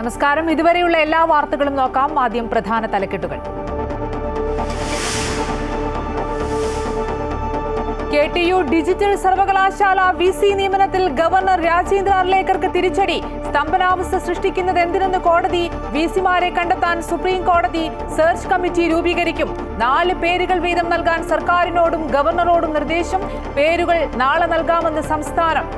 നമസ്കാരം. ഇതുവരെയുള്ള എല്ലാ വാർത്തകളും നോക്കാം. ആദ്യം പ്രധാന തലക്കെട്ടുകൾ. KTU ഡിജിറ്റൽ സർവകലാശാല VC നിയമനത്തിൽ ഗവർണർ രാജേന്ദ്ര അർലേക്കർക്ക് തിരിച്ചടി. സ്തംഭനാവസ്ഥ സൃഷ്ടിക്കുന്നത് എന്തിനെന്ന് കോടതി. VC-മാരെ കണ്ടെത്താൻ സുപ്രീം കോടതി സെർച്ച് കമ്മിറ്റി രൂപീകരിക്കും. 4 പേരുകൾ വീതം നൽകാൻ സർക്കാരിനോടും ഗവർണറോടും നിർദ്ദേശം. പേരുകൾ നാളെ നൽകാമെന്ന് സംസ്ഥാനം.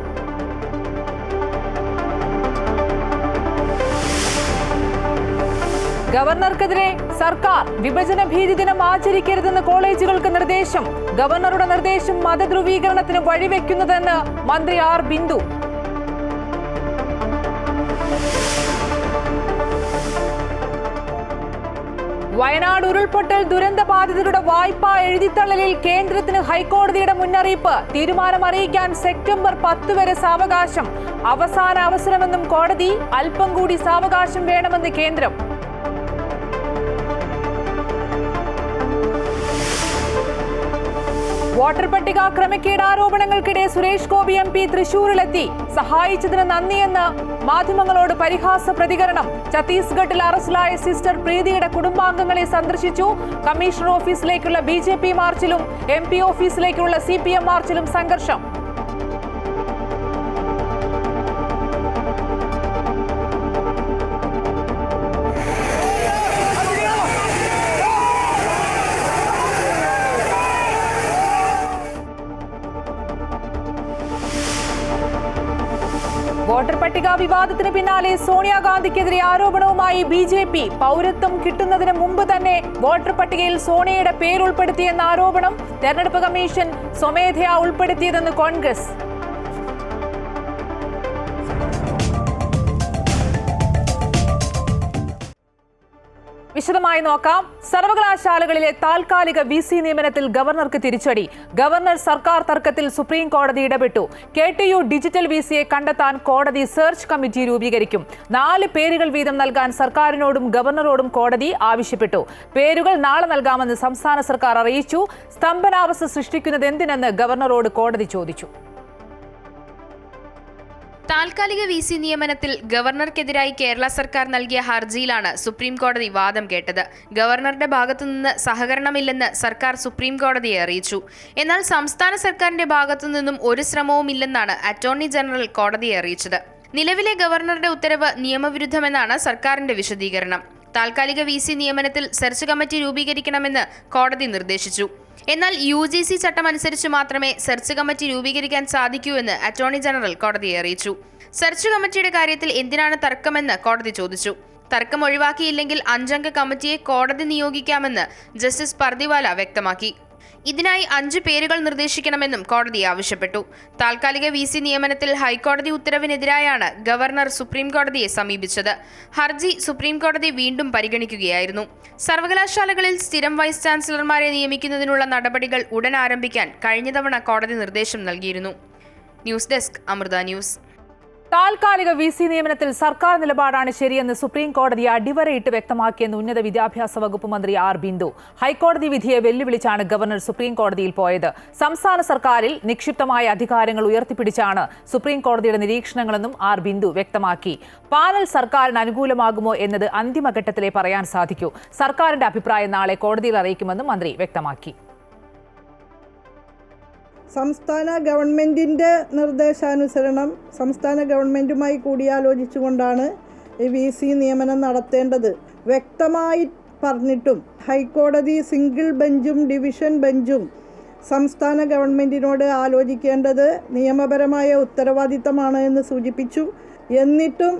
ഗവർണർക്കെതിരെ സർക്കാർ വിഭജന ഭീതി ദിനം ആചരിക്കരുതെന്ന് കോളേജുകൾക്ക് നിർദ്ദേശം. ഗവർണറുടെ നിർദ്ദേശം മതധ്രുവീകരണത്തിന് വഴിവെക്കുന്നതെന്ന് മന്ത്രി ആർ ബിന്ദു. വയനാട് ഉരുൾപൊട്ടൽ ദുരന്ത ബാധിതരുടെ വായ്പാ എഴുതിത്തള്ളലിൽ കേന്ദ്രത്തിന് ഹൈക്കോടതിയുടെ മുന്നറിയിപ്പ്. തീരുമാനം അറിയിക്കാൻ സെപ്റ്റംബർ 10 വരെ സാവകാശം. അവസാന അവസരമെന്നും കോടതി. അല്പം കൂടി സാവകാശം വേണമെന്ന് കേന്ദ്രം. വോട്ടർ പട്ടിക ക്രമക്കേട് ആരോപണങ്ങൾക്കിടെ സുരേഷ് ഗോപി MP തൃശൂരിലെത്തി. സഹായിച്ചതിന് നന്ദിയെന്ന് മാധ്യമങ്ങളോട് പരിഹാസ പ്രതികരണം. ഛത്തീസ്ഗഡിൽ അറസ്റ്റിലായ സിസ്റ്റർ പ്രീതിയുടെ കുടുംബാംഗങ്ങളെ സന്ദർശിച്ചു. കമ്മീഷണർ ഓഫീസിലേക്കുള്ള BJP മാർച്ചിലും MP ഓഫീസിലേക്കുള്ള CPM മാർച്ചിലും സംഘർഷം. വോട്ടർ പട്ടിക വിവാദത്തിന് പിന്നാലെ സോണിയാഗാന്ധിക്കെതിരെ ആരോപണവുമായി BJP. പൗരത്വം കിട്ടുന്നതിന് മുമ്പ് തന്നെ വോട്ടർ പട്ടികയിൽ സോണിയയുടെ പേരുൾപ്പെടുത്തിയെന്ന ആരോപണം. തെരഞ്ഞെടുപ്പ് കമ്മീഷൻ സ്വമേധയാ ഉൾപ്പെടുത്തിയതെന്ന് കോൺഗ്രസ്. വിശദമായി നോക്കാം. സർവകലാശാലകളിലെ താൽക്കാലിക VC നിയമനത്തിൽ ഗവർണർക്ക് തിരിച്ചടി. ഗവർണർ സർക്കാർ തർക്കത്തിൽ സുപ്രീം കോടതി ഇടപെട്ടു. KTU ഡിജിറ്റൽ VCയെ കണ്ടെത്താൻ കോടതി സെർച്ച് കമ്മിറ്റി രൂപീകരിക്കും. 4 പേരുകൾ വീതം നൽകാൻ സർക്കാരിനോടും ഗവർണറോടും കോടതി ആവശ്യപ്പെട്ടു. പേരുകൾ നാളെ നൽകാമെന്ന് സംസ്ഥാന സർക്കാർ അറിയിച്ചു. സ്തംഭനാവസ്ഥ സൃഷ്ടിക്കുന്നത് എന്തിനെന്ന് ഗവർണറോട് കോടതി ചോദിച്ചു. താൽക്കാലിക VC നിയമനത്തിൽ ഗവർണർക്കെതിരായി കേരള സർക്കാർ നൽകിയ ഹർജിയിലാണ് സുപ്രീം കോടതി വാദം കേട്ടത്. ഗവർണറുടെ ഭാഗത്തുനിന്ന് സഹകരണമില്ലെന്ന് സർക്കാർ സുപ്രീം കോടതിയെ അറിയിച്ചു. എന്നാൽ സംസ്ഥാന സർക്കാരിന്റെ ഭാഗത്തുനിന്നും ഒരു ശ്രമവുമില്ലെന്നാണ് അറ്റോർണി ജനറൽ കോടതിയെ അറിയിച്ചത്. നിലവിലെ ഗവർണറുടെ ഉത്തരവ് നിയമവിരുദ്ധമെന്നാണ് സർക്കാരിന്റെ വിശദീകരണം. താൽക്കാലിക VC നിയമനത്തിൽ സെർച്ച് കമ്മിറ്റി രൂപീകരിക്കണമെന്ന് കോടതി നിർദ്ദേശിച്ചു. എന്നാൽ UGC ചട്ടമനുസരിച്ച് മാത്രമേ സെർച്ച് കമ്മിറ്റി രൂപീകരിക്കാൻ സാധിക്കൂ എന്ന് അറ്റോർണി ജനറൽ കോടതിയെ അറിയിച്ചു. സെർച്ച് കമ്മിറ്റിയുടെ കാര്യത്തിൽ എന്തിനാണ് തർക്കമെന്ന് കോടതി ചോദിച്ചു. തർക്കം ഒഴിവാക്കിയില്ലെങ്കിൽ 5-അംഗ കമ്മിറ്റിയെ കോടതി നിയോഗിക്കാമെന്ന് ജസ്റ്റിസ് പർദിവാല വ്യക്തമാക്കി. ഇതിനായി 5 പേരുകൾ നിർദ്ദേശിക്കണമെന്നും കോടതി ആവശ്യപ്പെട്ടു. താൽക്കാലിക VC നിയമനത്തിൽ ഹൈക്കോടതി ഉത്തരവിനെതിരായാണ് ഗവർണർ സുപ്രീം കോടതിയെ സമീപിച്ചത്. ഹർജി സുപ്രീം കോടതി വീണ്ടും പരിഗണിക്കുകയായിരുന്നു. സർവകലാശാലകളിൽ സ്ഥിരം വൈസ് ചാൻസലർമാരെ നിയമിക്കുന്നതിനുള്ള നടപടികൾ ഉടൻ ആരംഭിക്കാൻ കഴിഞ്ഞ തവണ കോടതി നിർദ്ദേശം നൽകിയിരുന്നു. News desk Amrita news. താൽക്കാലിക VC നിയമനത്തിൽ സർക്കാർ നിലപാടാണ് ശരിയെന്ന് സുപ്രീം കോടതി അടിവരയിട്ട് വ്യക്തമാക്കിയെന്ന് ഉന്നത വിദ്യാഭ്യാസ വകുപ്പ് മന്ത്രി ആർ ബിന്ദു. ഹൈക്കോടതി വിധിയെ വെല്ലുവിളിച്ചാണ് ഗവർണർ സുപ്രീം കോടതിയിൽ പോയത്. സംസ്ഥാന സർക്കാരിൽ നിക്ഷിപ്തമായ അധികാരങ്ങൾ ഉയർത്തിപ്പിടിച്ചാണ് സുപ്രീം കോടതിയുടെ നിരീക്ഷണങ്ങളെന്നും ആർ ബിന്ദു വ്യക്തമാക്കി. പാനൽ സർക്കാരിന് അനുകൂലമാകുമോ എന്നത് അന്തിമഘട്ടത്തിലേ പറയാൻ സാധിക്കൂ. സർക്കാരിന്റെ അഭിപ്രായം നാളെ കോടതിയിൽ അറിയിക്കുമെന്നും മന്ത്രി വ്യക്തമാക്കി. സംസ്ഥാന ഗവൺമെൻറ്റിൻ്റെ നിർദ്ദേശാനുസരണം സംസ്ഥാന ഗവൺമെൻറ്റുമായി കൂടിയാലോചിച്ചുകൊണ്ടാണ് VC നിയമനം നടത്തേണ്ടത്. വ്യക്തമായി പറഞ്ഞിട്ടും ഹൈക്കോടതി സിംഗിൾ ബെഞ്ചും ഡിവിഷൻ ബെഞ്ചും സംസ്ഥാന ഗവൺമെൻറ്റിനോട് ആലോചിക്കേണ്ടത് നിയമപരമായ ഉത്തരവാദിത്തമാണ് എന്ന് സൂചിപ്പിച്ചു. എന്നിട്ടും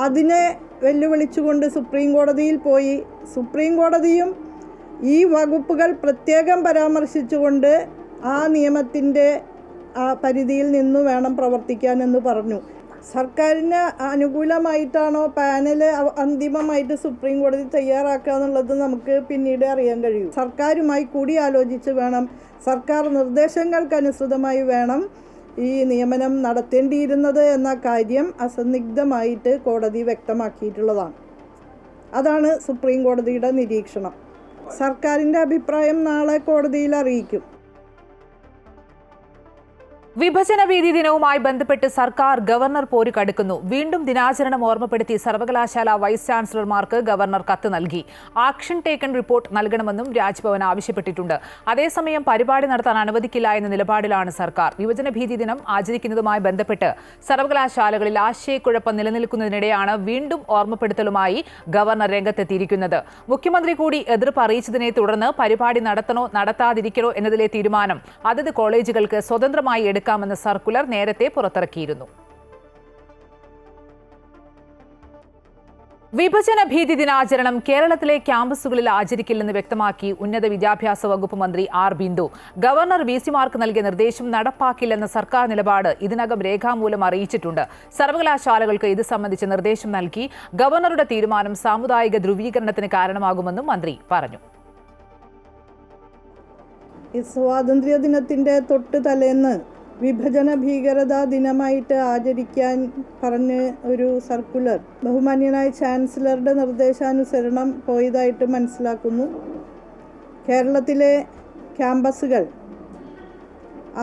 അതിനെ വെല്ലുവിളിച്ചുകൊണ്ട് സുപ്രീം കോടതിയിൽ പോയി. സുപ്രീം കോടതിയും ഈ വകുപ്പുകൾ പ്രത്യേകം പരാമർശിച്ചുകൊണ്ട് ആ നിയമത്തിൻ്റെ പരിധിയിൽ നിന്ന് വേണം പ്രവർത്തിക്കാനെന്ന് പറഞ്ഞു. സർക്കാരിന് അനുകൂലമായിട്ടാണോ പാനൽ അന്തിമമായിട്ട് സുപ്രീം കോടതി തയ്യാറാക്കുക എന്നുള്ളത് നമുക്ക് പിന്നീട് അറിയാൻ കഴിയും. സർക്കാരുമായി കൂടി ആലോചിച്ച് വേണം, സർക്കാർ നിർദ്ദേശങ്ങൾക്കനുസൃതമായി വേണം ഈ നിയമനം നടത്തേണ്ടിയിരുന്നത് എന്ന കാര്യം അസന്നിഗ്ധമായിട്ട് കോടതി വ്യക്തമാക്കിയിട്ടുള്ളതാണ്. അതാണ് സുപ്രീം കോടതിയുടെ നിരീക്ഷണം. സർക്കാരിൻ്റെ അഭിപ്രായം നാളെ കോടതിയിൽ അറിയിക്കും. വിഭജന ഭീതി ദിനവുമായി ബന്ധപ്പെട്ട് സർക്കാർ ഗവർണർ പോര് കടുക്കുന്നു. വീണ്ടും ദിനാചരണം ഓർമ്മപ്പെടുത്തി സർവകലാശാല വൈസ് ചാൻസലർമാർക്ക് ഗവർണർ കത്ത് നൽകി. ആക്ഷൻ ടേക്കൺ റിപ്പോർട്ട് നൽകണമെന്നും രാജ്ഭവൻ ആവശ്യപ്പെട്ടിട്ടുണ്ട്. അതേസമയം പരിപാടി നടത്താൻ അനുവദിക്കില്ല എന്ന നിലപാടിലാണ് സർക്കാർ. വിഭജന ഭീതി ദിനം ആചരിക്കുന്നതുമായി ബന്ധപ്പെട്ട് സർവകലാശാലകളിൽ ആശയക്കുഴപ്പം നിലനിൽക്കുന്നതിനിടെയാണ് വീണ്ടും ഓർമ്മപ്പെടുത്തലുമായി ഗവർണർ രംഗത്തെത്തിയിരിക്കുന്നത്. മുഖ്യമന്ത്രി കൂടി എതിർപ്പ് അറിയിച്ചതിനെ തുടർന്ന് പരിപാടി നടത്തണോ നടത്താതിരിക്കണോ എന്നതിലെ തീരുമാനം അതത് കോളേജുകൾക്ക് സ്വതന്ത്രമായി എടുക്കാമെന്ന സർക്കുലർ നേരത്തെ പുറത്തിറക്കിയിരുന്നു. വിഭജന ഭീതി ദിനാചരണം കേരളത്തിലെ ക്യാമ്പസുകളിൽ ആചരിക്കില്ലെന്ന് വ്യക്തമാക്കി ഉന്നത വിദ്യാഭ്യാസ വകുപ്പ് മന്ത്രി ആർ ബിന്ദു. ഗവർണർ വിസിമാർക്ക് നൽകിയ നിർദ്ദേശം നടപ്പാക്കില്ലെന്ന സർക്കാർ നിലപാട് ഇതിനകം രേഖാമൂലം അറിയിച്ചിട്ടുണ്ട്. സർവകലാശാലകൾക്ക് ഇത് സംബന്ധിച്ച് നിർദ്ദേശം നൽകി. ഗവർണറുടെ തീരുമാനം സാമുദായിക ധ്രുവീകരണത്തിന് കാരണമാകുമെന്നും മന്ത്രി പറഞ്ഞു. ഈ സ്വാതന്ത്ര്യ ദിനത്തിൻ്റെ തൊട്ട് തലേന്ന് വിഭജന ഭീകരതാ ദിനമായിട്ട് ആചരിക്കാൻ പറഞ്ഞ് ഒരു സർക്കുലർ ബഹുമാന്യനായ ചാൻസലറുടെ നിർദ്ദേശാനുസരണം പോയതായിട്ട് മനസ്സിലാക്കുന്നു. കേരളത്തിലെ ക്യാമ്പസുകൾ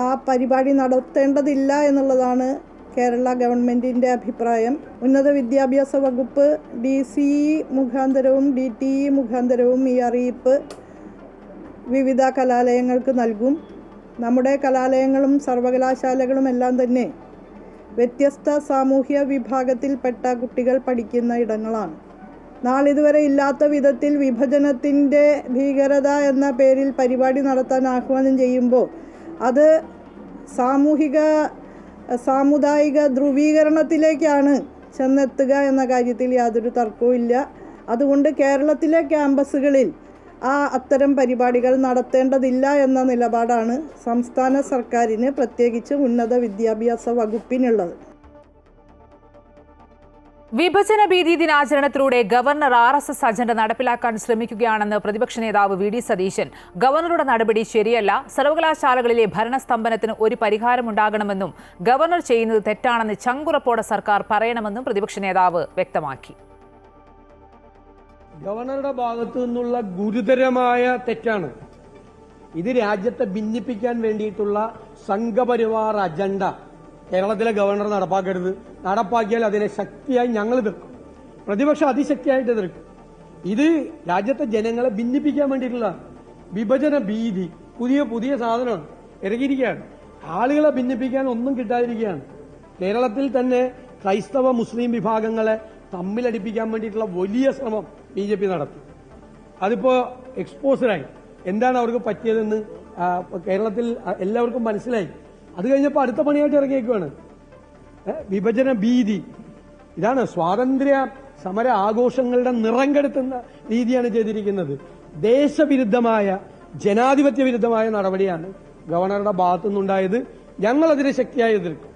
ആ പരിപാടി നടത്തേണ്ടതില്ല എന്നുള്ളതാണ് കേരള ഗവൺമെൻറ്റിൻ്റെ അഭിപ്രായം. ഉന്നത വിദ്യാഭ്യാസ വകുപ്പ് DCE മുഖാന്തരവും DTE മുഖാന്തരവും ഈ അറിയിപ്പ് വിവിധ കലാലയങ്ങൾക്ക് നൽകും. നമ്മുടെ കലാലയങ്ങളും സർവകലാശാലകളും എല്ലാം തന്നെ വ്യത്യസ്ത സാമൂഹ്യ വിഭാഗത്തിൽപ്പെട്ട കുട്ടികൾ പഠിക്കുന്ന ഇടങ്ങളാണ്. നാളിതുവരെ ഇല്ലാത്ത വിധത്തിൽ വിഭജനത്തിൻ്റെ ഭീകരത എന്ന പേരിൽ പരിപാടി നടത്താൻ ആഹ്വാനം ചെയ്യുമ്പോൾ അത് സാമുദായിക ധ്രുവീകരണത്തിലേക്കാണ് ചെന്നെത്തുക എന്ന കാര്യത്തിൽ യാതൊരു തർക്കവുമില്ല. അതുകൊണ്ട് കേരളത്തിലെ ക്യാമ്പസുകളിൽ അത്തരം പരിപാടികൾ നടത്തേണ്ടതില്ല എന്ന നിലപാടാണ് സംസ്ഥാന സർക്കാരിന്, പ്രത്യേകിച്ച് ഉന്നത വിദ്യാഭ്യാസ വകുപ്പിനുള്ളത്. വിഭജന ഭീതി ദിനാചരണത്തിലൂടെ ഗവർണർ RSS അജണ്ട നടപ്പിലാക്കാൻ ശ്രമിക്കുകയാണെന്ന് പ്രതിപക്ഷ നേതാവ് VD സതീശൻ. ഗവർണറുടെ നടപടി ശരിയല്ല. സർവകലാശാലകളിലെ ഭരണസ്തംഭനത്തിന് ഒരു പരിഹാരമുണ്ടാകണമെന്നും ഗവർണർ ചെയ്യുന്നത് തെറ്റാണെന്ന് ചങ്കുറപ്പോടെ സർക്കാർ പറയണമെന്നും പ്രതിപക്ഷ നേതാവ് വ്യക്തമാക്കി. ഗവർണറുടെ ഭാഗത്തു നിന്നുള്ള ഗുരുതരമായ തെറ്റാണ് ഇത്. രാജ്യത്തെ ഭിന്നിപ്പിക്കാൻ വേണ്ടിയിട്ടുള്ള സംഘപരിവാർ അജണ്ട കേരളത്തിലെ ഗവർണർ നടപ്പാക്കരുത്. നടപ്പാക്കിയാൽ അതിനെ ശക്തിയായി ഞങ്ങൾ എതിർക്കും. പ്രതിപക്ഷം അതിശക്തിയായിട്ട് എതിർക്കും. ഇത് രാജ്യത്തെ ജനങ്ങളെ ഭിന്നിപ്പിക്കാൻ വേണ്ടിയിട്ടുള്ള വിഭജന ഭീതി പുതിയ സാധനമാണ് ഇറങ്ങിയിരിക്കുകയാണ്. ആളുകളെ ഭിന്നിപ്പിക്കാൻ ഒന്നും കിട്ടാതിരിക്കുകയാണ്. കേരളത്തിൽ തന്നെ ക്രൈസ്തവ മുസ്ലിം വിഭാഗങ്ങളെ തമ്മിലടിപ്പിക്കാൻ വേണ്ടിയിട്ടുള്ള വലിയ ശ്രമം BJP നടത്തി. അതിപ്പോ എക്സ്പോസറായി. എന്താണ് അവർക്ക് പറ്റിയതെന്ന് കേരളത്തിൽ എല്ലാവർക്കും മനസ്സിലായി. അത് കഴിഞ്ഞപ്പോൾ അടുത്ത പണിയായിട്ട് ഇറങ്ങിയേക്കുവാണ് വിഭജന ഭീതി. ഇതാണ് സ്വാതന്ത്ര്യ സമര ആഘോഷങ്ങളുടെ നിറം കെടുത്തുന്ന രീതിയാണ് ചെയ്തിരിക്കുന്നത്. ദേശവിരുദ്ധമായ ജനാധിപത്യ വിരുദ്ധമായ നടപടിയാണ് ഗവർണറുടെ ഭാഗത്തുനിന്നുണ്ടായത്. ഞങ്ങളതിനെ ശക്തിയായി എതിർക്കും.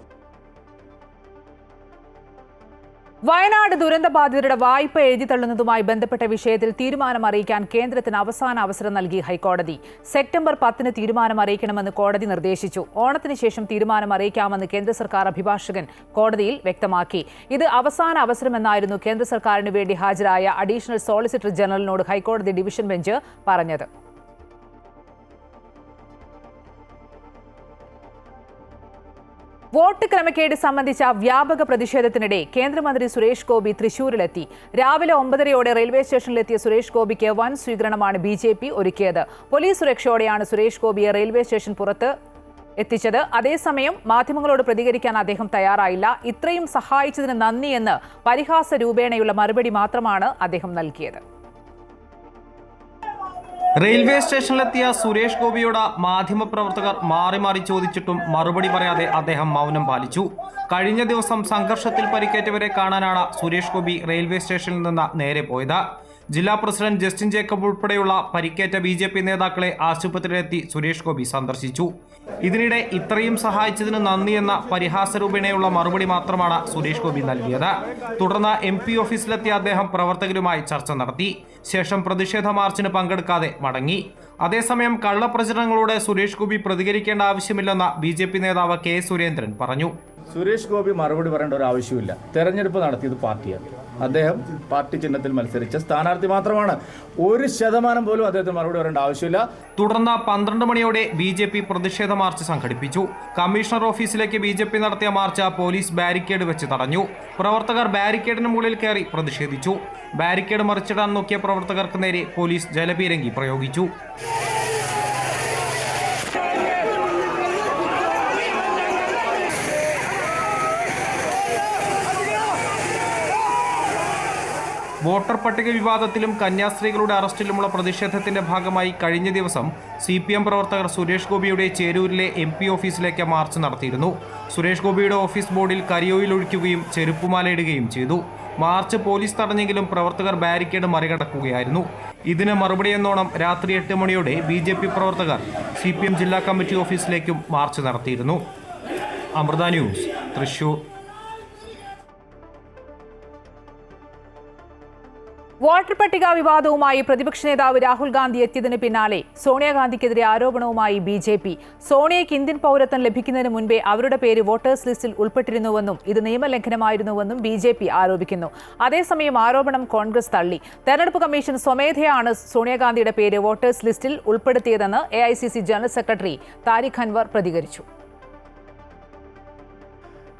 വയനാട് ദുരന്തബാധിതരുടെ വായ്പ എഴുതിത്തള്ളുന്നതുമായി ബന്ധപ്പെട്ട വിഷയത്തിൽ തീരുമാനം അറിയിക്കാൻ കേന്ദ്രത്തിന് അവസാന അവസരം നൽകി ഹൈക്കോടതി. സെപ്റ്റംബർ 10 തീരുമാനം അറിയിക്കണമെന്ന് കോടതി നിർദ്ദേശിച്ചു. ഓണത്തിന് ശേഷം തീരുമാനം അറിയിക്കാമെന്ന് കേന്ദ്ര സർക്കാർ അഭിഭാഷകൻ കോടതിയിൽ വ്യക്തമാക്കി. ഇത് അവസാന അവസരമെന്നായിരുന്നു കേന്ദ്ര സർക്കാരിന് വേണ്ടി ഹാജരായ അഡീഷണൽ സോളിസിറ്റർ ജനറലിനോട് ഹൈക്കോടതി ഡിവിഷൻ ബെഞ്ച് പറഞ്ഞത്. വോട്ട് ക്രമക്കേട് സംബന്ധിച്ച വ്യാപക പ്രതിഷേധത്തിനിടെ കേന്ദ്രമന്ത്രി സുരേഷ് ഗോപി തൃശൂരിലെത്തി. രാവിലെ 9:30 റെയിൽവേ സ്റ്റേഷനിലെത്തിയ സുരേഷ് ഗോപിക്ക് വൻ സ്വീകരണമാണ് BJP ഒരുക്കിയത്. പോലീസ് സുരക്ഷയോടെയാണ് സുരേഷ് ഗോപിയെ റെയിൽവേ സ്റ്റേഷൻ പുറത്ത് എത്തിച്ചത്. അതേസമയം മാധ്യമങ്ങളോട് പ്രതികരിക്കാൻ അദ്ദേഹം തയ്യാറായില്ല. ഇത്രയും സഹായിച്ചതിന് നന്ദിയെന്ന് പരിഹാസ രൂപേണയുള്ള മറുപടി മാത്രമാണ് അദ്ദേഹം നൽകിയത്. റെയിൽവേ സ്റ്റേഷനിലെത്തിയ സുരേഷ് ഗോപിയോട് മാധ്യമപ്രവർത്തകർ മാറി ചോദിച്ചിട്ടും മറുപടി പറയാതെ അദ്ദേഹം മൗനം പാലിച്ചു. കഴിഞ്ഞ ദിവസം സംഘർഷത്തിൽ പരിക്കേറ്റവരെ കാണാനാണ് സുരേഷ് ഗോപി റെയിൽവേ സ്റ്റേഷനിൽ നിന്ന് നേരെ പോയത്. ജില്ലാ പ്രസിഡന്റ് ജസ്റ്റിൻ ജേക്കബ് ഉൾപ്പെടെയുള്ള പരിക്കേറ്റ BJP നേതാക്കളെ ആശുപത്രിയിലെത്തി സുരേഷ് ഗോപി സന്ദർശിച്ചു. ഇതിനിടെ ഇത്രയും സഹായിച്ചതിന് നന്ദിയെന്ന പരിഹാസരൂപേണയുള്ള മറുപടി മാത്രമാണ് സുരേഷ് ഗോപി നൽകിയത്. തുടർന്ന് MP ഓഫീസിലെത്തിയ അദ്ദേഹം പ്രവർത്തകരുമായി ചർച്ച നടത്തി. ശേഷം പ്രതിഷേധ മാർച്ചിന് പങ്കെടുക്കാതെ മടങ്ങി. അതേസമയം കള്ളപ്രചരണങ്ങളോട് സുരേഷ് ഗോപി പ്രതികരിക്കേണ്ട ആവശ്യമില്ലെന്ന് BJP നേതാവ് K. സുരേന്ദ്രൻ പറഞ്ഞു. സുരേഷ് ഗോപി മറുപടി പറയേണ്ട ഒരു ആവശ്യമില്ല. തെരഞ്ഞെടുപ്പ് നടത്തിയത് പാർട്ടിയാണ്. അദ്ദേഹം പാർട്ടി ചിഹ്നത്തിൽ മത്സരിച്ച സ്ഥാനാർത്ഥി മാത്രമാണ്. 1% പോലും അദ്ദേഹത്തിന് മറുപടി പറയേണ്ട ആവശ്യമില്ല. തുടർന്ന് 12 മണിയോടെ BJP പ്രതിഷേധ മാർച്ച് സംഘടിപ്പിച്ചു. കമ്മീഷണർ ഓഫീസിലേക്ക് BJP നടത്തിയ മാർച്ച് പോലീസ് ബാരിക്കേഡ് വെച്ച് തടഞ്ഞു. പ്രവർത്തകർ ബാരിക്കേഡിന് മുകളിൽ കയറി പ്രതിഷേധിച്ചു. ബാരിക്കേഡ് മറിച്ചിടാൻ നോക്കിയ പ്രവർത്തകർക്ക് നേരെ പോലീസ് ജലപീരങ്കി പ്രയോഗിച്ചു. വോട്ടർ പട്ടിക വിവാദത്തിലും കന്യാസ്ത്രീകളുടെ അറസ്റ്റിലുമുള്ള പ്രതിഷേധത്തിന്റെ ഭാഗമായി കഴിഞ്ഞ ദിവസം CPM പ്രവർത്തകർ സുരേഷ് ഗോപിയുടെ ചേരൂരിലെ MP ഓഫീസിലേക്ക് മാർച്ച് നടത്തിയിരുന്നു. സുരേഷ് ഗോപിയുടെ ഓഫീസ് ബോർഡിൽ കരിയോയിൽ ഒഴിക്കുകയും ചെരുപ്പുമാലയിടുകയും ചെയ്തു. മാർച്ച് പോലീസ് തടഞ്ഞെങ്കിലും പ്രവർത്തകർ ബാരിക്കേഡ് മറികടക്കുകയായിരുന്നു. ഇതിന് മറുപടിയെന്നോണം രാത്രി 8 മണിയോടെ BJP പ്രവർത്തകർ CPM ജില്ലാ കമ്മിറ്റി ഓഫീസിലേക്കും മാർച്ച് നടത്തിയിരുന്നു. അമൃത ന്യൂസ്, തൃശൂർ. വോട്ടർ പട്ടിക വിവാദവുമായി പ്രതിപക്ഷ നേതാവ് രാഹുൽ ഗാന്ധി എത്തിയതിന് പിന്നാലെ സോണിയാഗാന്ധിക്കെതിരെ ആരോപണവുമായി BJP. സോണിയയ്ക്ക് ഇന്ത്യൻ പൗരത്വം ലഭിക്കുന്നതിന് മുൻപേ അവരുടെ പേര് വോട്ടേഴ്സ് ലിസ്റ്റിൽ ഉൾപ്പെട്ടിരുന്നുവെന്നും ഇത് നിയമലംഘനമായിരുന്നുവെന്നും BJP ആരോപിക്കുന്നു. അതേസമയം ആരോപണം കോൺഗ്രസ് തള്ളി. തെരഞ്ഞെടുപ്പ് കമ്മീഷൻ സ്വമേധയാണ് സോണിയാഗാന്ധിയുടെ പേര് വോട്ടേഴ്സ് ലിസ്റ്റിൽ ഉൾപ്പെടുത്തിയതെന്ന് AICC general secretary Tariq Anwar പ്രതികരിച്ചു.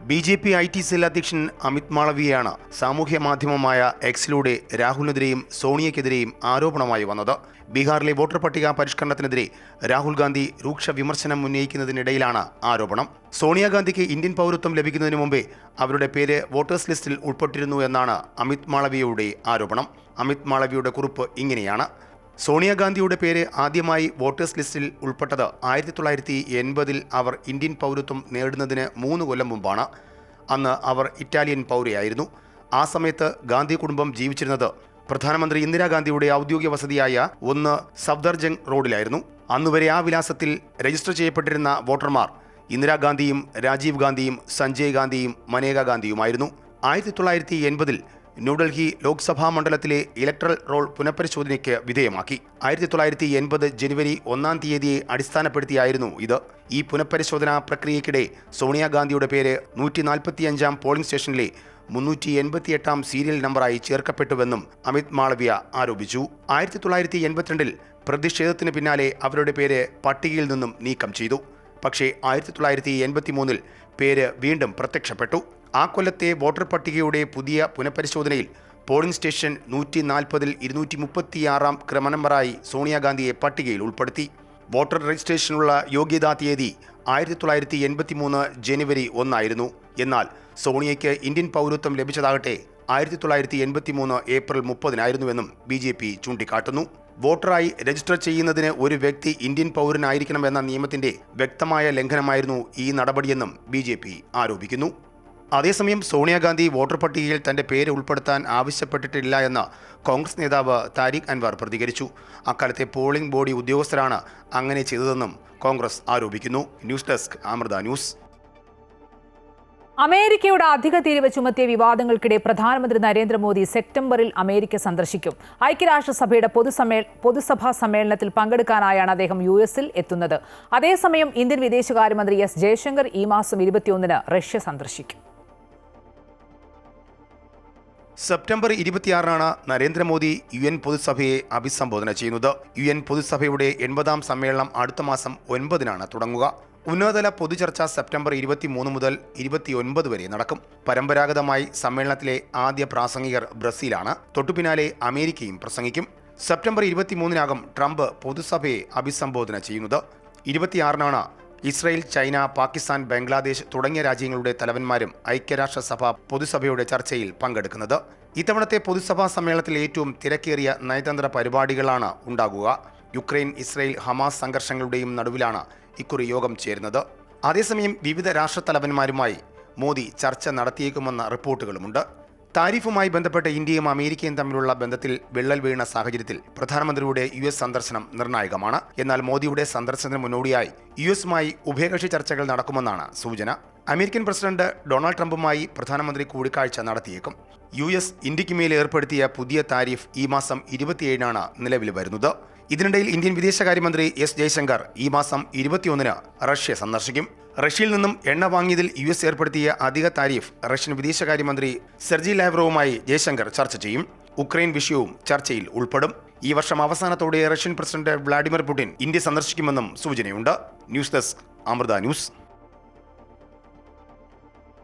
BJP IT സെൽ അധ്യക്ഷൻ അമിത് മാളവിയയാണ് സാമൂഹ്യ മാധ്യമമായ എക്സിലൂടെ രാഹുലിനെതിരെയും സോണിയയ്ക്കെതിരെയും ആരോപണമായി വന്നത്. ബീഹാറിലെ വോട്ടർ പട്ടിക പരിഷ്കരണത്തിനെതിരെ രാഹുൽ ഗാന്ധി രൂക്ഷ വിമർശനം ഉന്നയിക്കുന്നതിനിടയിലാണ് ആരോപണം. സോണിയാഗാന്ധിക്ക് ഇന്ത്യൻ പൗരത്വം ലഭിക്കുന്നതിന് മുമ്പേ അവരുടെ പേര് വോട്ടേഴ്സ് ലിസ്റ്റിൽ ഉൾപ്പെട്ടിരുന്നു എന്നാണ് അമിത് മാളവിയയുടെ ആരോപണം. അമിത് മാളവിയുടെ കുറിപ്പ് ഇങ്ങനെയാണ്: സോണിയാഗാന്ധിയുടെ പേര് ആദ്യമായി വോട്ടേഴ്സ് ലിസ്റ്റിൽ ഉൾപ്പെട്ടത് 1980-ൽ അവർ ഇന്ത്യൻ പൗരത്വം നേടുന്നതിന് 3 കൊല്ലം മുമ്പാണ്. അന്ന് അവർ ഇറ്റാലിയൻ പൗരയായിരുന്നു. ആ സമയത്ത് ഗാന്ധി കുടുംബം ജീവിച്ചിരുന്നത് പ്രധാനമന്ത്രി ഇന്ദിരാഗാന്ധിയുടെ ഔദ്യോഗിക വസതിയായ 1 സഫ്ദർജംഗ് റോഡിലായിരുന്നു. അന്നുവരെ ആ വിലാസത്തിൽ രജിസ്റ്റർ ചെയ്യപ്പെട്ടിരുന്ന വോട്ടർമാർ ഇന്ദിരാഗാന്ധിയും രാജീവ് ഗാന്ധിയും സഞ്ജയ് ഗാന്ധിയും മനേക ഗാന്ധിയുമായിരുന്നു. 1980-ൽ ന്യൂഡൽഹി ലോക്സഭാ മണ്ഡലത്തിലെ ഇലക്ട്രൽ റോൾ പുനഃപരിശോധനയ്ക്ക് വിധേയമാക്കി. 1980 ജനുവരി 1-ാം തീയതിയെ അടിസ്ഥാനപ്പെടുത്തിയായിരുന്നു ഇത്. ഈ പുനഃപരിശോധനാ പ്രക്രിയയ്ക്കിടെ സോണിയാഗാന്ധിയുടെ പേര് 145-ാം പോളിംഗ് സ്റ്റേഷനിലെ 388-ാം സീരിയൽ നമ്പറായി ചേർക്കപ്പെട്ടുവെന്നും അമിത് മാളവിയ ആരോപിച്ചു. 1982-ൽ പ്രതിഷേധത്തിന് പിന്നാലെ അവരുടെ പേര് പട്ടികയിൽ നിന്നും നീക്കം ചെയ്തു. പക്ഷേ 1983-ൽ പേര് വീണ്ടും പ്രത്യക്ഷപ്പെട്ടു. ആ കൊല്ലത്തെ വോട്ടർ പട്ടികയുടെ പുതിയ പുനഃപരിശോധനയിൽ പോളിംഗ് സ്റ്റേഷൻ 140-ൽ 236-ാം ക്രമനമ്പറായി സോണിയാഗാന്ധിയെ പട്ടികയിൽ ഉൾപ്പെടുത്തി. വോട്ടർ രജിസ്ട്രേഷനുള്ള യോഗ്യതാ തീയതി 1983 ജനുവരി 1 ആയിരുന്നു. എന്നാൽ സോണിയയ്ക്ക് ഇന്ത്യൻ പൗരത്വം ലഭിച്ചതാകട്ടെ 1983 ഏപ്രിൽ 30-നായിരുന്നുവെന്നും BJP ചൂണ്ടിക്കാട്ടുന്നു. വോട്ടറായി രജിസ്റ്റർ ചെയ്യുന്നതിന് ഒരു വ്യക്തി ഇന്ത്യൻ പൗരനായിരിക്കണമെന്ന നിയമത്തിന്റെ വ്യക്തമായ ലംഘനമായിരുന്നു ഈ നടപടിയെന്നും BJP ആരോപിക്കുന്നു. അതേസമയം സോണിയാഗാന്ധി വോട്ടർ പട്ടികയിൽ തന്റെ പേര് ഉൾപ്പെടുത്താൻ ആവശ്യപ്പെട്ടിട്ടില്ല എന്ന് കോൺഗ്രസ് നേതാവ് താരിഖ് അൻവർ പ്രതികരിച്ചു. അക്കാലത്തെ പോളിംഗ് ബോഡി ഉദ്യോഗസ്ഥരാണ് അങ്ങനെ ചെയ്തതെന്നും കോൺഗ്രസ് ആരോപിക്കുന്നു. News desk, Amrita news. അമേരിക്കയുടെ അധിക തീരുവ ചുമത്തിയ വിവാദങ്ങൾക്കിടെ പ്രധാനമന്ത്രി നരേന്ദ്രമോദി സെപ്റ്റംബറിൽ അമേരിക്ക സന്ദർശിക്കും. ഐക്യരാഷ്ട്രസഭയുടെ പൊതുസഭാ സമ്മേളനത്തിൽ പങ്കെടുക്കാനായാണ് അദ്ദേഹം US-ൽ എത്തുന്നത്. അതേസമയം ഇന്ത്യൻ വിദേശകാര്യമന്ത്രി S. ജയശങ്കർ ഈ മാസം 21-ന് റഷ്യ സന്ദർശിക്കും. സെപ്റ്റംബർ 26-നാണ് നരേന്ദ്രമോദി UN പൊതുസഭയെ അഭിസംബോധന ചെയ്യുന്നത്. UN പൊതുസഭയുടെ 80-ാം സമ്മേളനം അടുത്ത മാസം 9-നാണ് തുടങ്ങുക. ഉന്നതതല പൊതുചർച്ച സെപ്റ്റംബർ 23 മുതൽ 29 വരെ നടക്കും. പരമ്പരാഗതമായി സമ്മേളനത്തിലെ ആദ്യ പ്രാസംഗികർ ബ്രസീലാണ്. തൊട്ടുപിന്നാലെ അമേരിക്കയും പ്രസംഗിക്കും. സെപ്റ്റംബർ 23-നാകും ട്രംപ് പൊതുസഭയെ അഭിസംബോധന ചെയ്യുന്നത്. 26-നാണ് ഇസ്രയേൽ, ചൈന, പാകിസ്ഥാൻ, ബംഗ്ലാദേശ് തുടങ്ങിയ രാജ്യങ്ങളുടെ തലവന്മാരും ഐക്യരാഷ്ട്രസഭ പൊതുസഭയുടെ ചർച്ചയിൽ പങ്കെടുക്കുന്നത്. ഇത്തവണത്തെ പൊതുസഭാ സമ്മേളനത്തിൽ ഏറ്റവും തിരക്കേറിയ നയതന്ത്ര പരിപാടികളാണ് ഉണ്ടാകുക. യുക്രൈൻ, ഇസ്രയേൽ, ഹമാസ് സംഘർഷങ്ങളുടെയും നടുവിലാണ് ഇക്കുറി യോഗം ചേരുന്നത്. അതേസമയം വിവിധ രാഷ്ട്രത്തലവന്മാരുമായി മോദി ചർച്ച നടത്തിയേക്കുമെന്ന റിപ്പോർട്ടുകളുമുണ്ട്. താരിഫുമായി ബന്ധപ്പെട്ട് ഇന്ത്യയും അമേരിക്കയും തമ്മിലുള്ള ബന്ധത്തിൽ വിള്ളൽ വീണ സാഹചര്യത്തിൽ പ്രധാനമന്ത്രിയുടെ US സന്ദർശനം നിർണായകമാണ്. എന്നാൽ മോദിയുടെ സന്ദർശനത്തിന് മുന്നോടിയായി US-മായി ഉഭയകക്ഷി ചർച്ചകൾ നടക്കുമെന്നാണ് സൂചന. അമേരിക്കൻ പ്രസിഡന്റ് ഡൊണാൾഡ് ട്രംപുമായി പ്രധാനമന്ത്രി കൂടിക്കാഴ്ച നടത്തിയേക്കും. US ഇന്ത്യക്ക് മേൽ ഏർപ്പെടുത്തിയ പുതിയ താരിഫ് ഈ മാസം 27-നാണ് നിലവിൽ വരുന്നത്. ഇതിനിടയിൽ ഇന്ത്യൻ വിദേശകാര്യമന്ത്രി S. ജയശങ്കർ ഈ മാസം 21-ന് റഷ്യ സന്ദർശിക്കും. റഷ്യയിൽ നിന്നും എണ്ണ വാങ്ങിയതിൽ US ഏർപ്പെടുത്തിയ അധിക താരിഫ് റഷ്യൻ വിദേശകാര്യമന്ത്രി സെർജി ലാവ്റോവുമായി ജയശങ്കർ ചർച്ച ചെയ്യും. ഉക്രൈൻ വിഷയവും ചർച്ചയിൽ ഉൾപ്പെടും. ഈ വർഷം അവസാനത്തോടെ Russian president Vladimir Putin India സന്ദർശിക്കുമെന്നും സൂചനയുണ്ട്. News desk Amrita news.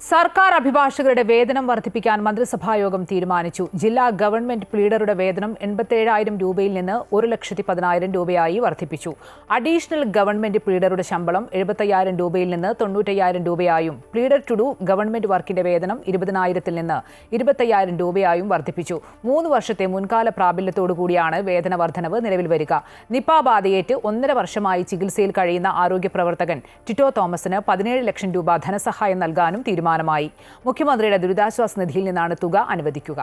സർക്കാർ അഭിഭാഷകരുടെ വേതനം വർദ്ധിപ്പിക്കാൻ മന്ത്രിസഭായോഗം തീരുമാനിച്ചു. ജില്ലാ ഗവൺമെന്റ് പ്ലീഡറുടെ വേതനം 87,000 രൂപയിൽ നിന്ന് 1,10,000 രൂപയായി വർദ്ധിപ്പിച്ചു. അഡീഷണൽ ഗവൺമെന്റ് പ്ലീഡറുടെ ശമ്പളം 75,000 രൂപയിൽ നിന്ന് 95,000 രൂപയായും പ്ലീഡർ ടു ഡു ഗവൺമെന്റ് വർക്കിന്റെ വേതനം 20,000-ൽ നിന്ന് 25,000 രൂപയായും വർദ്ധിപ്പിച്ചു. 3 വർഷത്തെ മുൻകാല പ്രാബല്യത്തോടുകൂടിയാണ് വേതന വർധനവ് നിലവിൽ വരിക. നിപ ബാധയേറ്റ് 1.5 വർഷമായി ചികിത്സയിൽ കഴിയുന്ന ആരോഗ്യ പ്രവർത്തകൻ ടിറ്റോ തോമസിന് 17 ലക്ഷം രൂപ ധനസഹായം നൽകാനും തീരുമാനമായി. മുഖ്യമന്ത്രിയുടെ ദുരിതാശ്വാസ നിധിയിൽ നിന്നാണ് തുക അനുവദിക്കുക.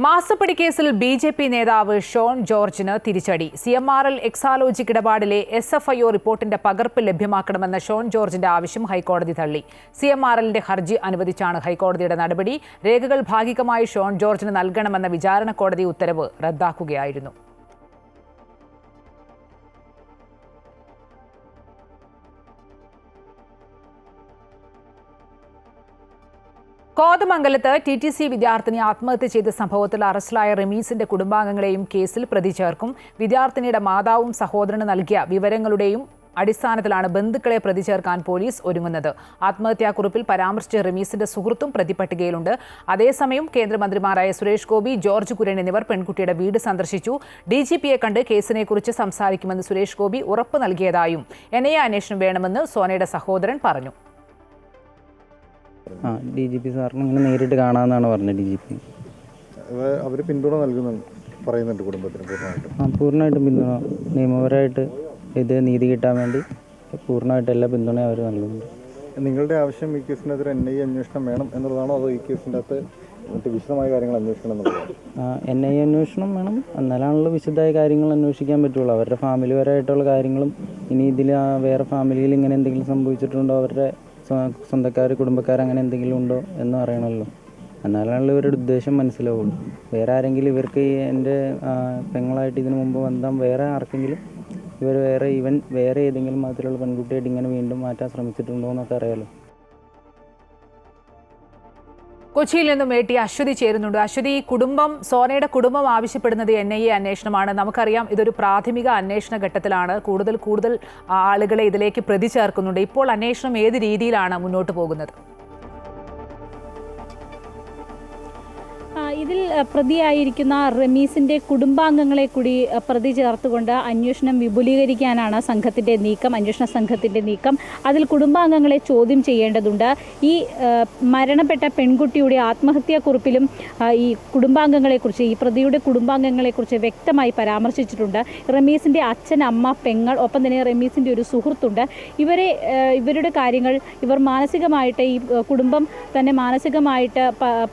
മാസപ്പടി കേസിൽ BJP നേതാവ് ഷോൺ ജോർജിന് തിരിച്ചടി. CMRL എക്സാലോജിക് ഇടപാടിലെ SFIO റിപ്പോർട്ടിന്റെ പകർപ്പ് ലഭ്യമാക്കണമെന്ന ഷോൺ ജോർജിന്റെ ആവശ്യം ഹൈക്കോടതി തള്ളി. CMRLന്റെ ഹർജി അനുവദിച്ചാണ് ഹൈക്കോടതിയുടെ നടപടി. രേഖകൾ ഭാഗികമായി ഷോൺ ജോർജിന് നൽകണമെന്ന വിചാരണ കോടതി ഉത്തരവ് റദ്ദാക്കുകയായിരുന്നു. കോതമംഗലത്ത് TTC വിദ്യാർത്ഥിനി ആത്മഹത്യ ചെയ്ത സംഭവത്തിൽ അറസ്റ്റിലായ റമീസിന്റെ കുടുംബാംഗങ്ങളെയും കേസിൽ പ്രതി ചേർക്കും. വിദ്യാർത്ഥിനിയുടെ മാതാവും സഹോദരന് നൽകിയ വിവരങ്ങളുടെയും അടിസ്ഥാനത്തിലാണ് ബന്ധുക്കളെ പ്രതി ചേർക്കാൻ പോലീസ് ഒരുങ്ങുന്നത്. ആത്മഹത്യാക്കുറിപ്പിൽ പരാമർശിച്ച റമീസിന്റെ സുഹൃത്തും പ്രതിപട്ടികയിലുണ്ട്. അതേസമയം കേന്ദ്രമന്ത്രിമാരായ സുരേഷ് ഗോപി, ജോർജ് കുര്യൻ എന്നിവർ പെൺകുട്ടിയുടെ വീട് സന്ദർശിച്ചു. DGPയെ കണ്ട് കേസിനെക്കുറിച്ച് സംസാരിക്കുമെന്ന് സുരേഷ് ഗോപി ഉറപ്പ് നൽകിയതായും NIA അന്വേഷണം വേണമെന്ന് സോനയുടെ സഹോദരൻ പറഞ്ഞു. DGP സാറിന് ഇങ്ങനെ നേരിട്ട് കാണാമെന്നാണ് പറഞ്ഞത്. DGP അവർ പിന്തുണ പറയുന്നുണ്ട് കുടുംബത്തിന് പൂർണ്ണമായിട്ടും പിന്തുണ, നിയമപരമായിട്ട് ഇത് നീതി കിട്ടാൻ വേണ്ടി പൂർണ്ണമായിട്ട് എല്ലാ പിന്തുണയും അവർ നൽകുന്നുണ്ട്. നിങ്ങളുടെ ആവശ്യം ഈ കേസിനെതിരെ NIA അന്വേഷണം വേണം എന്നുള്ളതാണോ, അതോ ഈ കേസിൻ്റെ അകത്ത് മറ്റ് വിശദമായ കാര്യങ്ങൾ അന്വേഷിക്കണം എന്നുള്ളതാണ്? NIA അന്വേഷണം വേണം, എന്നാലാണല്ലോ വിശദമായ കാര്യങ്ങൾ അന്വേഷിക്കാൻ പറ്റുള്ളൂ. അവരുടെ ഫാമിലി പരമായിട്ടുള്ള കാര്യങ്ങളും ഇനി ഇതിൽ വേറെ ഫാമിലിയിൽ ഇങ്ങനെ എന്തെങ്കിലും സംഭവിച്ചിട്ടുണ്ടോ, അവരുടെ സ്വന്തക്കാർ കുടുംബക്കാർ അങ്ങനെ എന്തെങ്കിലും ഉണ്ടോ എന്ന് അറിയണമല്ലോ. എന്നാലാണല്ലോ ഇവരുടെ ഉദ്ദേശം മനസ്സിലാവുള്ളൂ. വേറെ ആരെങ്കിലും ഇവർക്ക് എൻ്റെ പെങ്ങളായിട്ട് ഇതിനു മുമ്പ് ബന്ധം വേറെ ആർക്കെങ്കിലും ഇവർ വേറെ ഏതെങ്കിലും മതത്തിലുള്ള പെൺകുട്ടിയായിട്ട് ഇങ്ങനെ വീണ്ടും മാറ്റാൻ ശ്രമിച്ചിട്ടുണ്ടോ എന്നൊക്കെ അറിയാലോ. കൊച്ചിയിൽ നിന്നും AT അശ്വതി ചേരുന്നുണ്ട്. അശ്വതി, സോനയുടെ കുടുംബം ആവശ്യപ്പെടുന്നത് NIA അന്വേഷണമാണ്. നമുക്കറിയാം ഇതൊരു പ്രാഥമിക അന്വേഷണ ഘട്ടത്തിലാണ്. കൂടുതൽ ആളുകളെ ഇതിലേക്ക് പ്രതി ചേർക്കുന്നുണ്ട്. ഇപ്പോൾ അന്വേഷണം ഏത് രീതിയിലാണ് മുന്നോട്ട് പോകുന്നത്? ഇതിൽ പ്രതിയായിരിക്കുന്ന റമീസിൻ്റെ കുടുംബാംഗങ്ങളെ കൂടി പ്രതി ചേർത്തുകൊണ്ട് അന്വേഷണം വിപുലീകരിക്കാനാണ് അന്വേഷണ സംഘത്തിൻ്റെ നീക്കം. അതിൽ കുടുംബാംഗങ്ങളെ ചോദ്യം ചെയ്യേണ്ടതുണ്ട്. ഈ മരണപ്പെട്ട പെൺകുട്ടിയുടെ ആത്മഹത്യാക്കുറിപ്പിലും ഈ കുടുംബാംഗങ്ങളെക്കുറിച്ച്, ഈ പ്രതിയുടെ കുടുംബാംഗങ്ങളെക്കുറിച്ച് വ്യക്തമായി പരാമർശിച്ചിട്ടുണ്ട്. റമീസിൻ്റെ അച്ഛൻ, അമ്മ, പെങ്ങൾ, ഒപ്പം തന്നെ റമീസിൻ്റെ ഒരു സുഹൃത്തുണ്ട്. ഇവരുടെ കാര്യങ്ങൾ, ഇവർ മാനസികമായിട്ട്, ഈ കുടുംബം തന്നെ മാനസികമായിട്ട്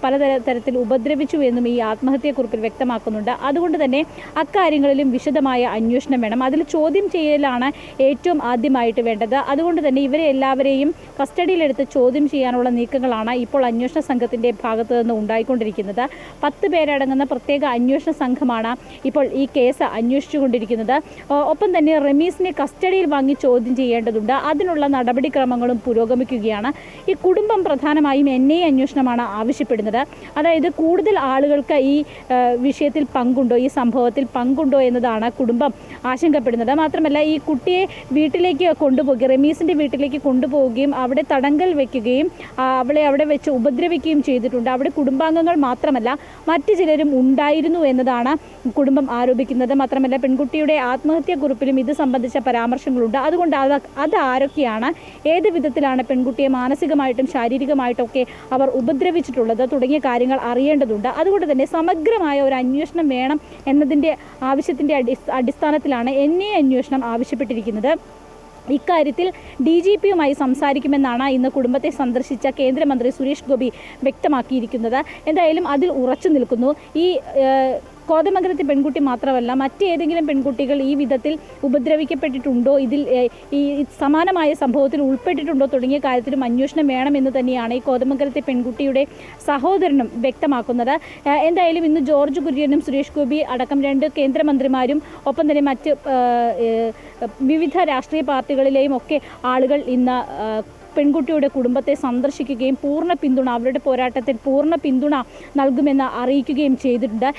പലതരത്തിൽ ഉപദ്രവിച്ചു എന്നും ഈ ആത്മഹത്യാക്കുറിപ്പിൽ വ്യക്തമാക്കുന്നുണ്ട്. അതുകൊണ്ട് തന്നെ അക്കാര്യങ്ങളിലും വിശദമായ അന്വേഷണം വേണം. അതിൽ ചോദ്യം ചെയ്യലാണ് ഏറ്റവും ആദ്യമായിട്ട് വേണ്ടത്. അതുകൊണ്ട് തന്നെ ഇവരെ എല്ലാവരെയും കസ്റ്റഡിയിലെടുത്ത് ചോദ്യം ചെയ്യാനുള്ള നീക്കങ്ങളാണ് ഇപ്പോൾ അന്വേഷണ സംഘത്തിൻ്റെ ഭാഗത്തു നിന്ന് ഉണ്ടായിക്കൊണ്ടിരിക്കുന്നത്. 10 പേരടങ്ങുന്ന പ്രത്യേക അന്വേഷണ സംഘമാണ് ഇപ്പോൾ ഈ കേസ് അന്വേഷിച്ചുകൊണ്ടിരിക്കുന്നത്. ഒപ്പം തന്നെ റമീസിനെ കസ്റ്റഡിയിൽ വാങ്ങി ചോദ്യം ചെയ്യേണ്ടതുണ്ട്. അതിനുള്ള നടപടിക്രമങ്ങളും പുരോഗമിക്കുകയാണ്. ഈ കുടുംബം പ്രധാനമായും NIA അന്വേഷണമാണ് ആവശ്യപ്പെടുന്നത്. അതായത് കൂടുതൽ ആളുകൾക്ക് ഈ വിഷയത്തിൽ പങ്കുണ്ടോ, ഈ സംഭവത്തിൽ പങ്കുണ്ടോ എന്നതാണ് കുടുംബം ആശങ്കപ്പെടുന്നത്. മാത്രമല്ല ഈ കുട്ടിയെ വീട്ടിലേക്ക് കൊണ്ടുപോവുകയും, റമീസിൻ്റെ വീട്ടിലേക്ക് കൊണ്ടുപോവുകയും അവിടെ തടങ്കൽ വയ്ക്കുകയും അവളെ അവിടെ വെച്ച് ഉപദ്രവിക്കുകയും ചെയ്തിട്ടുണ്ട്. അവിടെ കുടുംബാംഗങ്ങൾ മാത്രമല്ല മറ്റു ചിലരും ഉണ്ടായിരുന്നു എന്നതാണ് കുടുംബം ആരോപിക്കുന്നത്. മാത്രമല്ല പെൺകുട്ടിയുടെ ആത്മഹത്യാക്കുറിപ്പിലും ഇത് സംബന്ധിച്ച പരാമർശങ്ങളുണ്ട്. അതുകൊണ്ട് അത് ആരൊക്കെയാണ്, ഏത് വിധത്തിലാണ് പെൺകുട്ടിയെ മാനസികമായിട്ടും ശാരീരികമായിട്ടും ഒക്കെ അവർ ഉപദ്രവിച്ചിട്ടുള്ളത് തുടങ്ങിയ കാര്യങ്ങൾ അറിയേണ്ടതുണ്ട്. അതുകൊണ്ട് തന്നെ സമഗ്രമായ ഒരു അന്വേഷണം വേണം എന്നതിൻ്റെ ആവശ്യത്തിൻ്റെ അടിസ്ഥാനത്തിലാണ് NIA അന്വേഷണം ആവശ്യപ്പെട്ടിരിക്കുന്നത്. ഇക്കാര്യത്തിൽ DGPയുമായി സംസാരിക്കുമെന്നാണ് ഇന്ന് കുടുംബത്തെ സന്ദർശിച്ച കേന്ദ്രമന്ത്രി സുരേഷ് ഗോപി വ്യക്തമാക്കിയിരിക്കുന്നത്. എന്തായാലും അതിൽ ഉറച്ചു നിൽക്കുന്നു. ഈ കോതമംഗലത്തെ പെൺകുട്ടി മാത്രമല്ല മറ്റേതെങ്കിലും പെൺകുട്ടികൾ ഈ വിധത്തിൽ ഉപദ്രവിക്കപ്പെട്ടിട്ടുണ്ടോ, ഇതിൽ ഈ സമാനമായ സംഭവത്തിൽ ഉൾപ്പെട്ടിട്ടുണ്ടോ തുടങ്ങിയ കാര്യത്തിലും അന്വേഷണം വേണമെന്ന് തന്നെയാണ് ഈ കോതമംഗലത്തെ പെൺകുട്ടിയുടെ സഹോദരനും വ്യക്തമാക്കുന്നത്. എന്തായാലും ഇന്ന് ജോർജ് കുര്യനും സുരേഷ് ഗോപി അടക്കം 2 കേന്ദ്രമന്ത്രിമാരും ഒപ്പം തന്നെ മറ്റ് വിവിധ രാഷ്ട്രീയ പാർട്ടികളിലെയും ഒക്കെ ആളുകൾ ഇന്ന് പെൺകുട്ടിയുടെ കുടുംബത്തെ സന്ദർശിക്കുകയും അവരുടെ പോരാട്ടത്തിൽ പൂർണ്ണ പിന്തുണ നൽകുമെന്ന് അറിയിക്കുകയും ചെയ്തിട്ടുണ്ട്.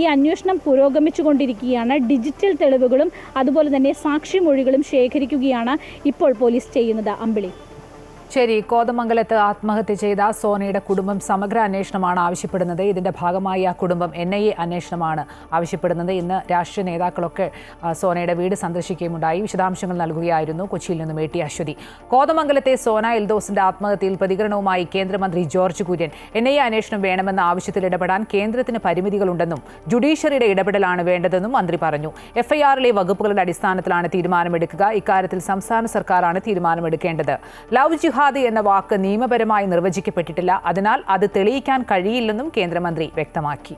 ഈ അന്വേഷണം പുരോഗമിച്ചുകൊണ്ടിരിക്കുകയാണ്. ഡിജിറ്റൽ തെളിവുകളും അതുപോലെ തന്നെ സാക്ഷിമൊഴികളും ശേഖരിക്കുകയാണ് ഇപ്പോൾ പോലീസ് ചെയ്യുന്നത്. അമ്പിളി. ശരി, കോതമംഗലത്ത് ആത്മഹത്യ ചെയ്ത സോനയുടെ കുടുംബം സമഗ്ര അന്വേഷണമാണ് ആവശ്യപ്പെടുന്നത്. ഇതിന്റെ ഭാഗമായി ആ കുടുംബം NIA അന്വേഷണമാണ് ആവശ്യപ്പെടുന്നത്. ഇന്ന് രാഷ്ട്രീയ നേതാക്കളൊക്കെ സോനയുടെ വീട് സന്ദർശിക്കുകയുണ്ടായി. വിശദാംശങ്ങൾ നൽകുകയായിരുന്നു കൊച്ചിയിൽ നിന്നും AT അശ്വതി. കോതമംഗലത്തെ സോന എൽദോസിന്റെ ആത്മഹത്യയിൽ പ്രതികരണവുമായി കേന്ദ്രമന്ത്രി ജോർജ് കുര്യൻ NIA അന്വേഷണം വേണമെന്ന ആവശ്യത്തിൽ ഇടപെടാൻ കേന്ദ്രത്തിന് പരിമിതികളുണ്ടെന്നും ജുഡീഷ്യറിയുടെ ഇടപെടലാണ് വേണ്ടതെന്നും മന്ത്രി പറഞ്ഞു. FIRലെ വകുപ്പുകളുടെ അടിസ്ഥാനത്തിലാണ് തീരുമാനമെടുക്കുക. ഇക്കാര്യത്തിൽ സംസ്ഥാന സർക്കാരാണ് തീരുമാനമെടുക്കേണ്ടത്. ലവ് ജിഹാദി എന്ന വാക്ക് നിയമപരമായി നിർവചിക്കപ്പെട്ടിട്ടില്ല. അതിനാൽ അത് തെളിയിക്കാൻ കഴിയില്ലെന്നും കേന്ദ്രമന്ത്രി വ്യക്തമാക്കി.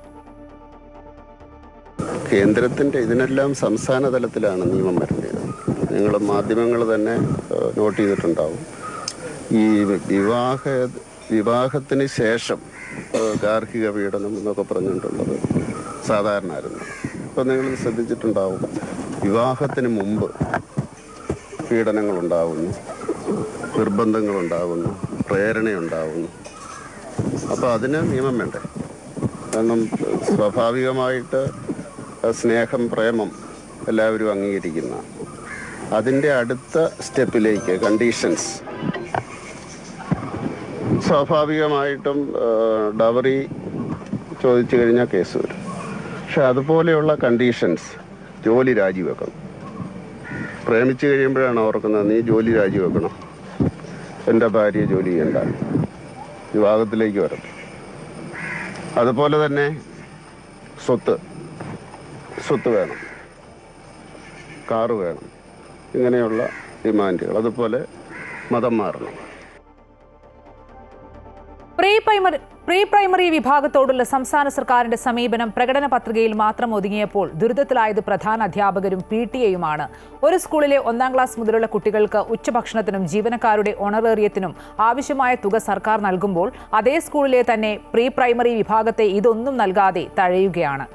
കേന്ദ്രത്തിൻ്റെ ഇതിനെല്ലാം സംസ്ഥാന തലത്തിലാണ് നിയമം വരേണ്ടത്. നിങ്ങൾ മാധ്യമങ്ങൾ തന്നെ നോട്ട് ചെയ്തിട്ടുണ്ടാവും. ഈ വിവാഹത്തിന് ശേഷം ഗാർഹിക പീഡനം എന്നൊക്കെ പറഞ്ഞിട്ടുള്ളത് സാധാരണയായിരുന്നു. ഇപ്പോൾ നിങ്ങൾ ശ്രദ്ധിച്ചിട്ടുണ്ടാവും, വിവാഹത്തിന് മുമ്പ് പീഡനങ്ങളുണ്ടാകുന്നു, നിർബന്ധങ്ങളുണ്ടാകുന്നു, പ്രേരണയുണ്ടാകുന്നു. അപ്പോൾ അതിന് നിയമം വേണ്ടേ? കാരണം സ്വാഭാവികമായിട്ട് സ്നേഹം, പ്രേമം എല്ലാവരും അംഗീകരിക്കുന്ന അതിൻ്റെ അടുത്ത സ്റ്റെപ്പിലേക്ക് കണ്ടീഷൻസ് സ്വാഭാവികമായിട്ടും ഡവറി ചോദിച്ചു കഴിഞ്ഞാൽ കേസ് വരും. പക്ഷെ അതുപോലെയുള്ള കണ്ടീഷൻസ്, ജോലി രാജിവെക്കണം. പ്രേമിച്ച് കഴിയുമ്പോഴാണ് ഓർക്കുന്നത് നീ ജോലി രാജിവെക്കണം, എൻ്റെ ഭാര്യ ജോലി ചെയ്യണ്ട, വിവാഹത്തിലേക്ക് വരണം. അതുപോലെ തന്നെ സ്വത്ത് വേണം, കാറ് വേണം, ഇങ്ങനെയുള്ള ഡിമാൻഡുകൾ. അതുപോലെ മതം മാറണം. പ്രീ പ്രൈമറി വിഭാഗത്തോടുള്ള സംസ്ഥാന സർക്കാരിന്റെ സമീപനം പ്രകടന പത്രികയിൽ മാത്രം ഒതുങ്ങിയപ്പോൾ ദുരിതത്തിലായത് പ്രധാന അധ്യാപകരും PTA-യുമാണ്. ഒരു സ്കൂളിലെ 1-ാം ക്ലാസ് മുതലുള്ള കുട്ടികൾക്ക് ഉച്ചഭക്ഷണത്തിനും ജീവനക്കാരുടെ ഓണറേറിയത്തിനും ആവശ്യമായ തുക സർക്കാർ നൽകുമ്പോൾ അതേ സ്കൂളിലെ തന്നെ പ്രീ പ്രൈമറി വിഭാഗത്തെ ഇതൊന്നും നൽകാതെ തഴയുകയാണ്.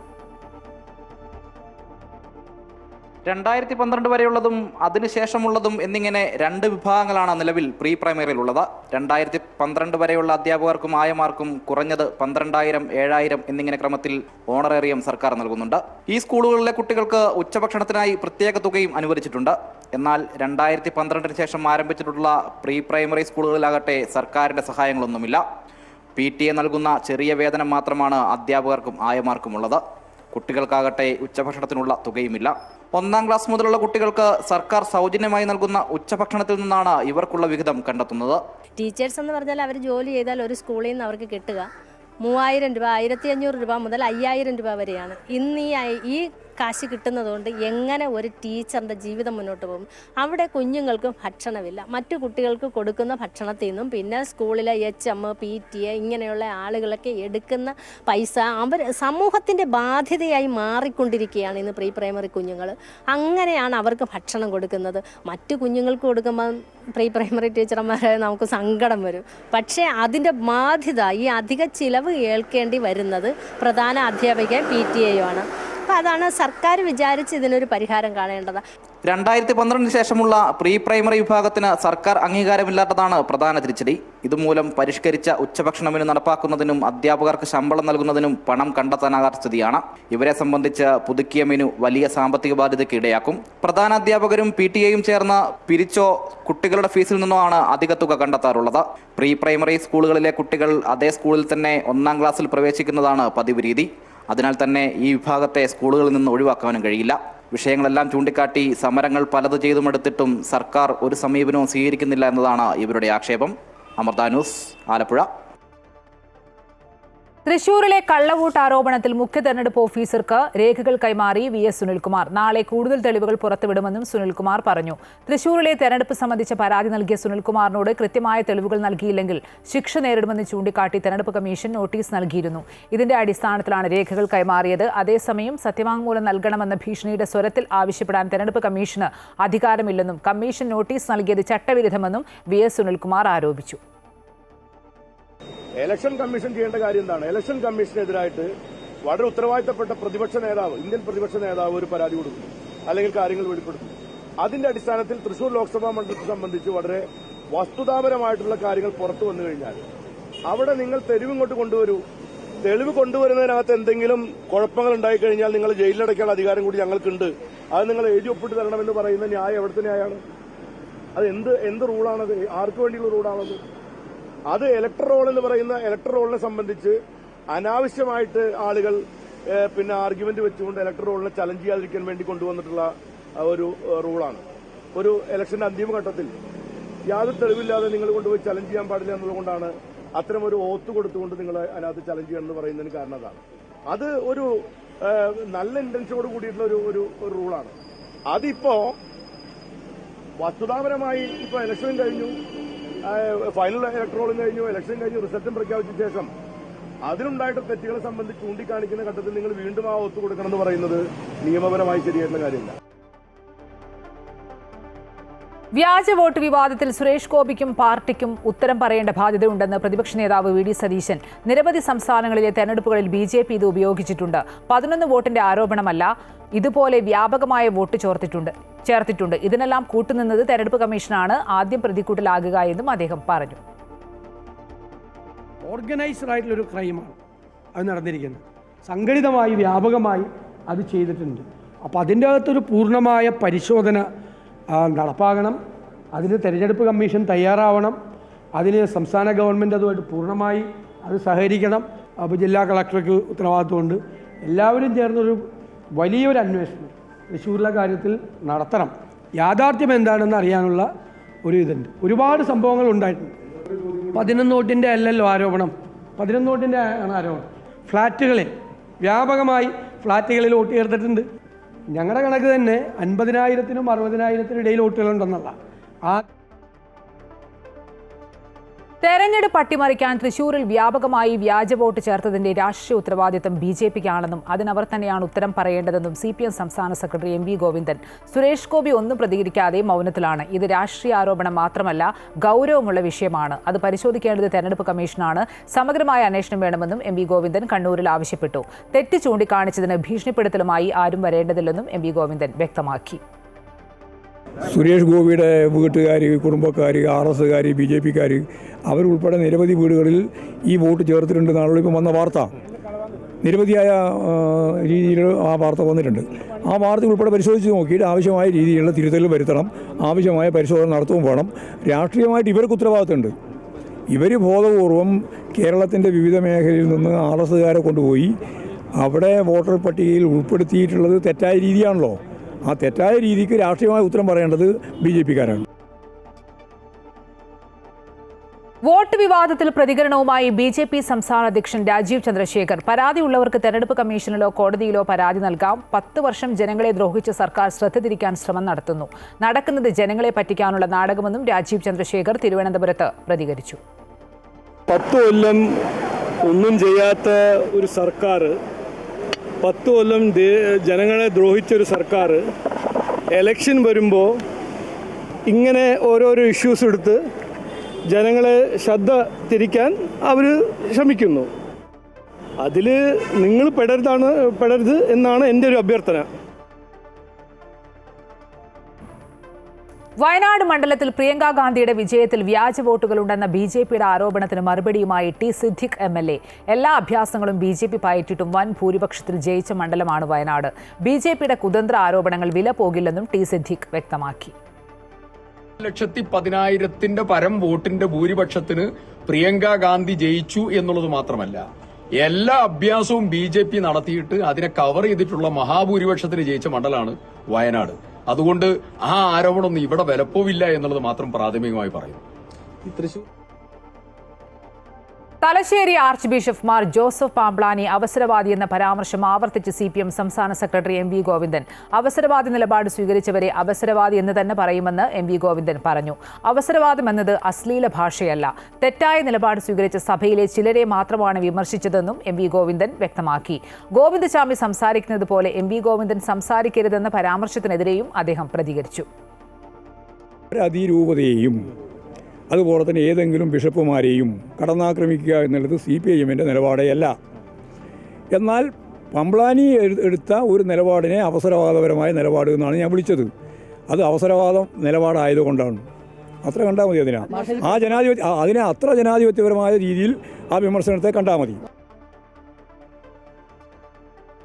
2012 വരെയുള്ളതും അതിനുശേഷമുള്ളതും എന്നിങ്ങനെ 2 വിഭാഗങ്ങളാണ് നിലവിൽ പ്രീ പ്രൈമറിയിലുള്ളത്. 2012 വരെയുള്ള അധ്യാപകർക്കും ആയമാർക്കും കുറഞ്ഞത് 12,000, 7,000 എന്നിങ്ങനെ ക്രമത്തിൽ ഓണറേറിയം സർക്കാർ നൽകുന്നുണ്ട്. ഈ സ്കൂളുകളിലെ കുട്ടികൾക്ക് ഉച്ചഭക്ഷണത്തിനായി പ്രത്യേക തുകയും അനുവദിച്ചിട്ടുണ്ട്. എന്നാൽ 2012 ശേഷം ആരംഭിച്ചിട്ടുള്ള പ്രീ പ്രൈമറി സ്കൂളുകളിലാകട്ടെ സർക്കാരിൻ്റെ സഹായങ്ങളൊന്നുമില്ല. PTA നൽകുന്ന ചെറിയ വേതനം മാത്രമാണ് അധ്യാപകർക്കും ആയമാർക്കുമുള്ളത്. കുട്ടികൾക്കാകട്ടെ ഉച്ചഭക്ഷണത്തിനുള്ള തുകയുമില്ല. 1-ാം ക്ലാസ് മുതലുള്ള കുട്ടികൾക്ക് സർക്കാർ സൗജന്യമായി നൽകുന്ന ഉച്ചഭക്ഷണത്തിൽ നിന്നാണ് ഇവർക്കുള്ള വിഹിതം കണ്ടെത്തുന്നത്. ടീച്ചേഴ്സ് എന്ന് പറഞ്ഞാൽ അവർ ജോലി ചെയ്താൽ ഒരു സ്കൂളിൽ നിന്ന് അവർക്ക് കിട്ടുക 3,000 രൂപ, 1,500 രൂപ മുതൽ 5,000 രൂപ വരെയാണ്. ഇന്ന് ഈ കാശ് കിട്ടുന്നതുകൊണ്ട് എങ്ങനെ ഒരു ടീച്ചറിൻ്റെ ജീവിതം മുന്നോട്ട് പോകും? അവിടെ കുഞ്ഞുങ്ങൾക്ക് ഭക്ഷണമില്ല. മറ്റു കുട്ടികൾക്ക് കൊടുക്കുന്ന ഭക്ഷണത്തിൽ നിന്നും പിന്നെ സ്കൂളിലെ HM, PTA ഇങ്ങനെയുള്ള ആളുകളൊക്കെ എടുക്കുന്ന പൈസ അവർ സമൂഹത്തിൻ്റെ ബാധ്യതയായി മാറിക്കൊണ്ടിരിക്കുകയാണ് ഇന്ന് പ്രീ പ്രൈമറി കുഞ്ഞുങ്ങൾ. അങ്ങനെയാണ് അവർക്ക് ഭക്ഷണം കൊടുക്കുന്നത്. മറ്റു കുഞ്ഞുങ്ങൾക്ക് കൊടുക്കുമ്പോൾ പ്രീ പ്രൈമറി ടീച്ചർമാരെ നമുക്ക് സങ്കടം വരും. പക്ഷേ അതിൻ്റെ ബാധ്യത, ഈ അധിക ചിലവ് ഏൽക്കേണ്ടി വരുന്നത് പ്രധാന അധ്യാപിക PTA-യുമാണ്. അപ്പോൾ അതാണ് സർക്കാർ വിചാരിച്ച് ഇതിനൊരു പരിഹാരം കാണേണ്ടത്. 2012 ശേഷമുള്ള പ്രീ പ്രൈമറി വിഭാഗത്തിന് സർക്കാർ അംഗീകാരമില്ലാത്തതാണ് പ്രധാന തിരിച്ചടി. ഇതുമൂലം പരിഷ്കരിച്ച ഉച്ചഭക്ഷണ മെനു നടപ്പാക്കുന്നതിനും അധ്യാപകർക്ക് ശമ്പളം നൽകുന്നതിനും പണം കണ്ടെത്താനാകാത്ത സ്ഥിതിയാണ്. ഇവരെ സംബന്ധിച്ച് പുതുക്കിയ മെനു വലിയ സാമ്പത്തിക ബാധ്യതയ്ക്ക് ഇടയാക്കും. പ്രധാന അധ്യാപകരും PTA-യും ചേർന്ന് പിരിച്ചോ കുട്ടികളുടെ ഫീസിൽ നിന്നോ ആണ് അധിക തുക കണ്ടെത്താറുള്ളത്. പ്രീ പ്രൈമറി സ്കൂളുകളിലെ കുട്ടികൾ അതേ സ്കൂളിൽ തന്നെ 1-ാം ക്ലാസ്സിൽ പ്രവേശിക്കുന്നതാണ് പതിവ് രീതി. അതിനാൽ തന്നെ ഈ വിഭാഗത്തെ സ്കൂളുകളിൽ നിന്ന് ഒഴിവാക്കാനും കഴിയില്ല. വിഷയങ്ങളെല്ലാം ചൂണ്ടിക്കാട്ടി സമരങ്ങൾ പലത് ചെയ്തുമെടുത്തിട്ടും സർക്കാർ ഒരു സമീപനവും സ്വീകരിക്കുന്നില്ല എന്നതാണ് ഇവരുടെ ആക്ഷേപം. അമൃത ന്യൂസ്, ആലപ്പുഴ. തൃശൂരിലെ കള്ളവോട്ട് ആരോപണത്തിൽ മുഖ്യ തെരഞ്ഞെടുപ്പ് ഓഫീസർക്ക് രേഖകൾ കൈമാറി VS സുനിൽകുമാർ. നാളെ കൂടുതൽ തെളിവുകൾ പുറത്തുവിടുമെന്നും സുനിൽകുമാർ പറഞ്ഞു. തൃശൂരിലെ തെരഞ്ഞെടുപ്പ് സംബന്ധിച്ച പരാതി നൽകിയ സുനിൽകുമാറിനോട് കൃത്യമായ തെളിവുകൾ നൽകിയില്ലെങ്കിൽ ശിക്ഷ നേരിടുമെന്ന് ചൂണ്ടിക്കാട്ടി തെരഞ്ഞെടുപ്പ് കമ്മീഷൻ നോട്ടീസ് നൽകിയിരുന്നു. ഇതിന്റെ അടിസ്ഥാനത്തിലാണ് രേഖകൾ കൈമാറിയത്. അതേസമയം സത്യവാങ്മൂലം നൽകണമെന്ന ഭീഷണിയുടെ സ്വരത്തിൽ ആവശ്യപ്പെടാൻ തെരഞ്ഞെടുപ്പ് കമ്മീഷന് അധികാരമില്ലെന്നും കമ്മീഷൻ നോട്ടീസ് നൽകിയത് ചട്ടവിരുദ്ധമെന്നും VS സുനിൽകുമാർ ആരോപിച്ചു. ഇലക്ഷൻ കമ്മീഷൻ ചെയ്യേണ്ട കാര്യം എന്താണ്? ഇലക്ഷൻ കമ്മീഷനെതിരായിട്ട് വളരെ ഉത്തരവാദിത്തപ്പെട്ട പ്രതിപക്ഷ നേതാവ്, ഇന്ത്യൻ പ്രതിപക്ഷ നേതാവ് ഒരു പരാതി കൊടുക്കും, അല്ലെങ്കിൽ കാര്യങ്ങൾ വെളിപ്പെടുത്തും. അതിന്റെ അടിസ്ഥാനത്തിൽ തൃശൂർ ലോക്സഭാ മണ്ഡലത്തെ സംബന്ധിച്ച് വളരെ വസ്തുതാപരമായിട്ടുള്ള കാര്യങ്ങൾ പുറത്തു വന്നു കഴിഞ്ഞാൽ അവിടെ നിങ്ങൾ തെളിവിങ്ങോട്ട് കൊണ്ടുവരൂ. തെളിവ് കൊണ്ടുവരുന്നതിനകത്ത് എന്തെങ്കിലും കുഴപ്പങ്ങൾ ഉണ്ടായിക്കഴിഞ്ഞാൽ നിങ്ങൾ ജയിലിലടയ്ക്കാനുള്ള അധികാരം കൂടി ഞങ്ങൾക്കുണ്ട്. അത് നിങ്ങൾ എഴുതി ഒപ്പിട്ട് തരണമെന്ന് പറയുന്ന ന്യായം എവിടുത്തെ ന്യായമാണ്? അത് എന്ത് റൂളാണത്? ആർക്ക് വേണ്ടിയുള്ള റൂളാണത്? അത് ഇലക്ടർ റോൾ എന്ന് പറയുന്ന ഇലക്ടർ റോളിനെ സംബന്ധിച്ച് അനാവശ്യമായിട്ട് ആളുകൾ പിന്നെ ആർഗ്യുമെന്റ് വെച്ചുകൊണ്ട് ഇലക്ടർ റോളിനെ ചലഞ്ച് ചെയ്യാതിരിക്കാൻ വേണ്ടി കൊണ്ടുവന്നിട്ടുള്ള ഒരു റൂളാണ്. ഒരു ഇലക്ഷന്റെ അന്തിമഘട്ടത്തിൽ യാതൊരു തെളിവില്ലാതെ നിങ്ങൾ കൊണ്ടുപോയി ചലഞ്ച് ചെയ്യാൻ പാടില്ല എന്നുള്ളതുകൊണ്ടാണ് അത്തരം ഒരു ഓത്ത് കൊടുത്തുകൊണ്ട് നിങ്ങൾ അതിനകത്ത് ചലഞ്ച് ചെയ്യണം എന്ന് പറയുന്നതിന് കാരണം അതാണ്. അത് ഒരു നല്ല ഇന്റൻഷനോട് കൂടിയിട്ടുള്ള ഒരു റൂളാണ്. അതിപ്പോ വസ്തുതാപരമായി ഇപ്പൊ ഇലക്ഷനും കഴിഞ്ഞു, ഫൈനൽ ഇലക്ട്രോളും കഴിഞ്ഞു, ഇലക്ഷൻ കഴിഞ്ഞു, റിസൾട്ടും പ്രഖ്യാപിച്ച ശേഷം അതിലുണ്ടായിട്ട് തെറ്റുകളെ സംബന്ധിച്ച് ചൂണ്ടിക്കാണിക്കുന്ന ഘട്ടത്തിൽ നിങ്ങൾ വീണ്ടും ആ ഒത്തു കൊടുക്കണമെന്ന് പറയുന്നത് നിയമപരമായി ശരിയായിട്ടുള്ള കാര്യമില്ല. വ്യാജ വോട്ട് വിവാദത്തിൽ സുരേഷ് ഗോപിക്കും പാർട്ടിക്കും ഉത്തരം പറയേണ്ട ബാധ്യതയുണ്ടെന്ന് പ്രതിപക്ഷ നേതാവ് VD സതീശൻ. നിരവധി സംസ്ഥാനങ്ങളിലെ തെരഞ്ഞെടുപ്പുകളിൽ BJP ഇത് ഉപയോഗിച്ചിട്ടുണ്ട്. 11 വോട്ടിന്റെ ആരോപണമല്ല, ഇതുപോലെ വ്യാപകമായ വോട്ട് ചേർത്തിട്ടുണ്ട്. ഇതിനെല്ലാം കൂട്ടുനിന്നത് തെരഞ്ഞെടുപ്പ് കമ്മീഷനാണ്. ആദ്യം പ്രതിക്കൂട്ടിലാകുക എന്നും അദ്ദേഹം പറഞ്ഞു. ഓർഗനൈസ്ഡ് ആയിട്ടുള്ളൊരു ക്രൈമാണ് അത് നടന്നിരിക്കുന്നത്. സംഘടിതമായി വ്യാപകമായി അത് ചെയ്തിട്ടുണ്ട്. അപ്പോൾ അതിൻ്റെ അകത്തൊരു പൂർണ്ണമായ പരിശോധന നടപ്പാകണം. അതിന് തെരഞ്ഞെടുപ്പ് കമ്മീഷൻ തയ്യാറാവണം. അതിന് സംസ്ഥാന ഗവൺമെൻറ് അതുമായിട്ട് പൂർണ്ണമായി അത് സഹകരിക്കണം. അപ്പോൾ ജില്ലാ കളക്ടർക്ക് ഉത്തരവാദിത്വമുണ്ട്. എല്ലാവരും ചേർന്നൊരു വലിയൊരു അന്വേഷണം തൃശ്ശൂരിലെ കാര്യത്തിൽ നടത്തണം. യാഥാർത്ഥ്യം എന്താണെന്ന് അറിയാനുള്ള ഒരു ഇതുണ്ട്. ഒരുപാട് സംഭവങ്ങൾ ഉണ്ടായിട്ടുണ്ട്. 11 വോട്ടിൻ്റെ അല്ലല്ലോ ആരോപണം, 11 വോട്ടിൻ്റെ ആണ് ആരോപണം. ഫ്ലാറ്റുകളിൽ വ്യാപകമായി ഫ്ലാറ്റുകളിൽ വോട്ട് ചേർത്തിട്ടുണ്ട്. ഞങ്ങളുടെ കണക്ക് തന്നെ 50,000-നും 60,000-നും ഇടയിൽ വോട്ടുകളുണ്ടെന്നുള്ള ആ തെരഞ്ഞെടുപ്പ് അട്ടിമറിക്കാൻ തൃശൂരിൽ വ്യാപകമായി വ്യാജ വോട്ട് ചേർത്തതിന്റെ രാഷ്ട്രീയ ഉത്തരവാദിത്തം BJPക്കാണെന്നും അതിനവർ തന്നെയാണ് ഉത്തരം പറയേണ്ടതെന്നും CPM സംസ്ഥാന സെക്രട്ടറി MV ഗോവിന്ദൻ. സുരേഷ് ഗോപി ഒന്നും പ്രതികരിക്കാതെ മൗനത്തിലാണ്. ഇത് രാഷ്ട്രീയ ആരോപണം മാത്രമല്ല, ഗൗരവമുള്ള വിഷയമാണ്. അത് പരിശോധിക്കേണ്ടത് തെരഞ്ഞെടുപ്പ് കമ്മീഷനാണ്. സമഗ്രമായ അന്വേഷണം വേണമെന്നും MV ഗോവിന്ദൻ കണ്ണൂരിൽ ആവശ്യപ്പെട്ടു. തെറ്റ് ചൂണ്ടിക്കാണിച്ചതിന് ഭീഷണിപ്പെടുത്തലുമായി ആരും വരേണ്ടതില്ലെന്നും MV ഗോവിന്ദൻ വ്യക്തമാക്കി. സുരേഷ് ഗോപിയുടെ വീട്ടുകാർ, കുടുംബക്കാർ, RSകാർ, BJPക്കാർ അവരുൾപ്പെടെ നിരവധി വീടുകളിൽ ഈ വോട്ട് ചേർത്തിട്ടുണ്ടെന്നാണല്ലോ ഇപ്പം വന്ന വാർത്ത. നിരവധിയായ രീതിയിൽ ആ വാർത്ത വന്നിട്ടുണ്ട്. ആ വാർത്ത ഉൾപ്പെടെ പരിശോധിച്ച് നോക്കിയിട്ട് ആവശ്യമായ രീതിയിലുള്ള തിരുത്തൽ വരുത്തണം. ആവശ്യമായ പരിശോധന നടത്തുകയും വേണം. രാഷ്ട്രീയമായിട്ട് ഇവർക്ക് ഉത്തരവാദിത്തമുണ്ട്. ഇവർ ബോധപൂർവം കേരളത്തിൻ്റെ വിവിധ മേഖലയിൽ നിന്ന് RSകാരെ കൊണ്ടുപോയി അവിടെ വോട്ടർ പട്ടികയിൽ ഉൾപ്പെടുത്തിയിട്ടുള്ളത് തെറ്റായ രീതിയാണല്ലോ. ആ തെറ്റായ രീതിക്ക് രാഷ്ട്രീയമായ ഉത്തരം പറയേണ്ടത് BJPക്കാരാണ്. വോട്ട് വിവാദത്തിൽ പ്രതികരണവുമായി BJP സംസ്ഥാന അധ്യക്ഷൻ രാജീവ് ചന്ദ്രശേഖർ. പരാതിയുള്ളവർക്ക് തെരഞ്ഞെടുപ്പ് കമ്മീഷനിലോ കോടതിയിലോ പരാതി നൽകാം. 10 വർഷം ജനങ്ങളെ ദ്രോഹിച്ച സർക്കാർ ശ്രദ്ധ തിരിക്കാൻ ശ്രമം നടത്തുന്നു. നടക്കുന്നത് ജനങ്ങളെ പറ്റിക്കാനുള്ള നാടകമെന്നും രാജീവ് ചന്ദ്രശേഖർ തിരുവനന്തപുരത്ത് പ്രതികരിച്ചു. 10 കൊല്ലം ഒന്നും ചെയ്യാത്ത ഒരു സർക്കാർ, 10 കൊല്ലം ജനങ്ങളെ ദ്രോഹിച്ചൊരു സർക്കാർ എലക്ഷൻ വരുമ്പോൾ ഇങ്ങനെ ഓരോരോ ഇഷ്യൂസ് എടുത്ത് ജനങ്ങളെ ശ്രദ്ധ തിരിക്കാൻ അവർ ശ്രമിക്കുന്നു. അതിൽ നിങ്ങൾ പെടരുത് എന്നാണ് എൻ്റെ ഒരു അഭ്യർത്ഥന. വയനാട് മണ്ഡലത്തിൽ പ്രിയങ്ക ഗാന്ധിയുടെ വിജയത്തിൽ വ്യാജ വോട്ടുകളുണ്ടെന്ന BJPയുടെ ആരോപണത്തിന് മറുപടിയുമായി T സിദ്ദിഖ് MLA. എല്ലാ അഭ്യാസങ്ങളും BJP പയറ്റിയിട്ടും വൻ ഭൂരിപക്ഷത്തിൽ ജയിച്ച മണ്ഡലമാണ് വയനാട്. BJPയുടെ കുതന്ത്ര ആരോപണങ്ങൾ വില പോകില്ലെന്നും T സിദ്ദിഖ് വ്യക്തമാക്കി. 1,10,000 പരം വോട്ടിന്റെ ഭൂരിപക്ഷത്തിന് പ്രിയങ്ക ഗാന്ധി ജയിച്ചു എന്നുള്ളത് മാത്രമല്ല, എല്ലാ അഭ്യാസവും BJP നടത്തിയിട്ട് അതിനെ കവർ ചെയ്തിട്ടുള്ള മഹാഭൂരിപക്ഷത്തിന് ജയിച്ച മണ്ഡലമാണ് വയനാട്. അതുകൊണ്ട് ആ ആരോപണമൊന്നും ഇവിടെ വിലപ്പോവില്ല എന്നുള്ളത് മാത്രം പ്രാഥമികമായി പറയുന്നു. Thalassery archbishop Mar Joseph Pamplany അവസരവാദി എന്ന പരാമർശം ആവർത്തിച്ച് CPM സംസ്ഥാന സെക്രട്ടറി MV ഗോവിന്ദൻ. അവസരവാദി നിലപാട് സ്വീകരിച്ചവരെ അവസരവാദി എന്ന് തന്നെ പറയുമെന്ന് MV ഗോവിന്ദൻ പറഞ്ഞു. അവസരവാദം എന്നത് അശ്ലീല ഭാഷയല്ല. തെറ്റായ നിലപാട് സ്വീകരിച്ച സഭയിലെ ചിലരെ മാത്രമാണ് വിമർശിച്ചതെന്നും MV ഗോവിന്ദൻ വ്യക്തമാക്കി. ഗോവിന്ദചാമി സംസാരിക്കുന്നത് പോലെ MV ഗോവിന്ദൻ സംസാരിക്കരുതെന്ന പരാമർശത്തിനെതിരെയും അദ്ദേഹം പ്രതികരിച്ചു. അതിരൂപതയെയും അതുപോലെ തന്നെ ഏതെങ്കിലും ബിഷപ്പുമാരെയും കടന്നാക്രമിക്കുക എന്നുള്ളത് CPIMൻ്റെ നിലപാടേയല്ല. എന്നാൽ പംപ്ലാനി എടുത്ത ഒരു നിലപാടിനെ അവസരവാദപരമായ നിലപാട് എന്നാണ് ഞാൻ വിളിച്ചത്. അത് അവസരവാദം നിലപാടായതുകൊണ്ടാണ്. അത്ര കണ്ടാൽ മതി. അതിനെ അത്ര ജനാധിപത്യപരമായ രീതിയിൽ ആ വിമർശനത്തെ കണ്ടാൽ മതി.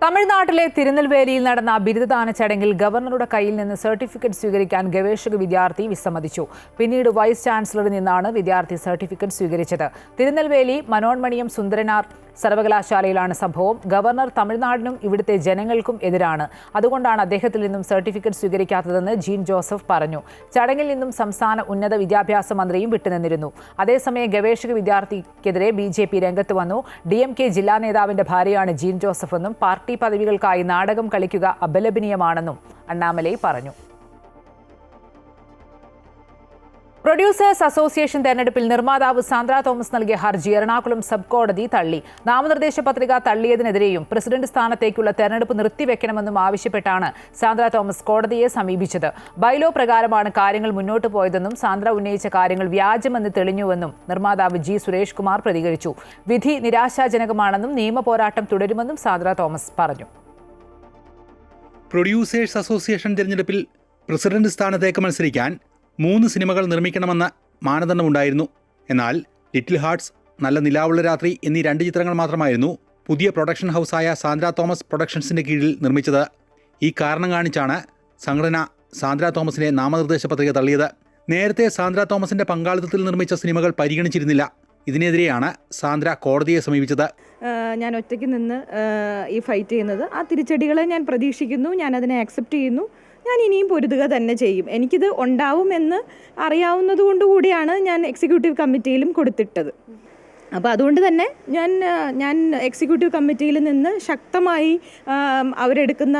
തമിഴ്നാട്ടിലെ തിരുനെൽവേലിയിൽ നടന്ന ബിരുദദാന ചടങ്ങിൽ ഗവർണറുടെ കയ്യിൽ നിന്ന് സർട്ടിഫിക്കറ്റ് സ്വീകരിക്കാൻ ഗവേഷക വിദ്യാർത്ഥി വിസമ്മതിച്ചു. പിന്നീട് വൈസ് ചാൻസലറിൽ നിന്നാണ് വിദ്യാർത്ഥി സർട്ടിഫിക്കറ്റ് സ്വീകരിച്ചത്. തിരുനെൽവേലി മനോന്മണിയം സുന്ദരനാർ സർവകലാശാലയിലാണ് സംഭവം. ഗവർണർ തമിഴ്നാടിനും ഇവിടുത്തെ ജനങ്ങൾക്കും എതിരാണ്. അതുകൊണ്ടാണ് അദ്ദേഹത്തിൽ നിന്നും സർട്ടിഫിക്കറ്റ് സ്വീകരിക്കാത്തതെന്ന് ജീൻ ജോസഫ് പറഞ്ഞു. ചടങ്ങിൽ നിന്നും സംസ്ഥാന ഉന്നത വിദ്യാഭ്യാസ മന്ത്രിയും വിട്ടുനിന്നിരുന്നു. അതേസമയം ഗവേഷക വിദ്യാർത്ഥിക്കെതിരെ BJP രംഗത്ത് വന്നു. DMK ജില്ലാ നേതാവിന്റെ ഭാര്യയാണ് ജീൻ ജോസഫ് എന്നും പാർട്ടി പദവികൾക്കായി നാടകം കളിക്കുക അപലപനീയമാണെന്നും അണ്ണാമലൈ പറഞ്ഞു. പ്രൊഡ്യൂസേഴ്സ് അസോസിയേഷൻ തെരഞ്ഞെടുപ്പിൽ നിർമ്മാതാവ് സാന്ദ്ര തോമസ് നൽകിയ ഹർജി എറണാകുളം സബ് കോടതി തള്ളി. നാമനിർദ്ദേശ പത്രിക തള്ളിയതിനെതിരെയും പ്രസിഡന്റ് സ്ഥാനത്തേക്കുള്ള തെരഞ്ഞെടുപ്പ് നിർത്തിവെക്കണമെന്നും ആവശ്യപ്പെട്ടാണ് സാന്ദ്ര തോമസ് കോടതിയെ സമീപിച്ചത്. ബൈലോ പ്രകാരമാണ് കാര്യങ്ങൾ മുന്നോട്ട് പോയതെന്നും സാന്ദ്ര ഉന്നയിച്ച കാര്യങ്ങൾ വ്യാജമെന്ന് തെളിഞ്ഞുവെന്നും നിർമ്മാതാവ് G. സുരേഷ് കുമാർ പ്രതികരിച്ചു. വിധി നിരാശാജനകമാണെന്നും നിയമ പോരാട്ടം തുടരുമെന്നും സാന്ദ്ര തോമസ് പറഞ്ഞു. പ്രൊഡ്യൂസേഴ്സ് അസോസിയേഷൻ തെരഞ്ഞെടുപ്പിൽ പ്രസിഡന്റ് സ്ഥാനത്തേക്ക് മത്സരിക്കാൻ 3 സിനിമകൾ നിർമ്മിക്കണമെന്ന മാനദണ്ഡമുണ്ടായിരുന്നു. എന്നാൽ ലിറ്റിൽ ഹാർട്ട്സ്, നല്ല നിലാവുള്ള രാത്രി എന്നീ 2 ചിത്രങ്ങൾ മാത്രമായിരുന്നു പുതിയ പ്രൊഡക്ഷൻ ഹൗസായ സാന്ദ്ര തോമസ് പ്രൊഡക്ഷൻസിന്റെ കീഴിൽ നിർമ്മിച്ചത്. ഈ കാരണം കാണിച്ചാണ് സംഘടന സാന്ദ്ര തോമസിനെ നാമനിർദ്ദേശ പത്രിക തള്ളിയത്. നേരത്തെ സാന്ദ്ര തോമസിന്റെ പങ്കാളിത്തത്തിൽ നിർമ്മിച്ച സിനിമകൾ പരിഗണിച്ചിരുന്നില്ല. ഇതിനെതിരെയാണ് സാന്ദ്ര കോടതിയെ സമീപിച്ചത്. ഞാൻ ഒറ്റയ്ക്ക് നിന്ന് ഈ ഫൈറ്റ് ചെയ്യുന്നത്, ആ തിരിച്ചടികളെ ഞാൻ പ്രതീക്ഷിക്കുന്നു. ഞാൻ അതിനെ അക്സെപ്റ്റ് ചെയ്യുന്നു. ഞാൻ ഇനിയും പൊരുതുക തന്നെ ചെയ്യും. എനിക്കിത് ഉണ്ടാവുമെന്ന് അറിയാവുന്നതുകൊണ്ടുകൂടിയാണ് ഞാൻ എക്സിക്യൂട്ടീവ് കമ്മിറ്റിയിലും കൊടുത്തിട്ടത്. അപ്പോൾ അതുകൊണ്ട് തന്നെ ഞാൻ എക്സിക്യൂട്ടീവ് കമ്മിറ്റിയിൽ നിന്ന് ശക്തമായി അവരെടുക്കുന്ന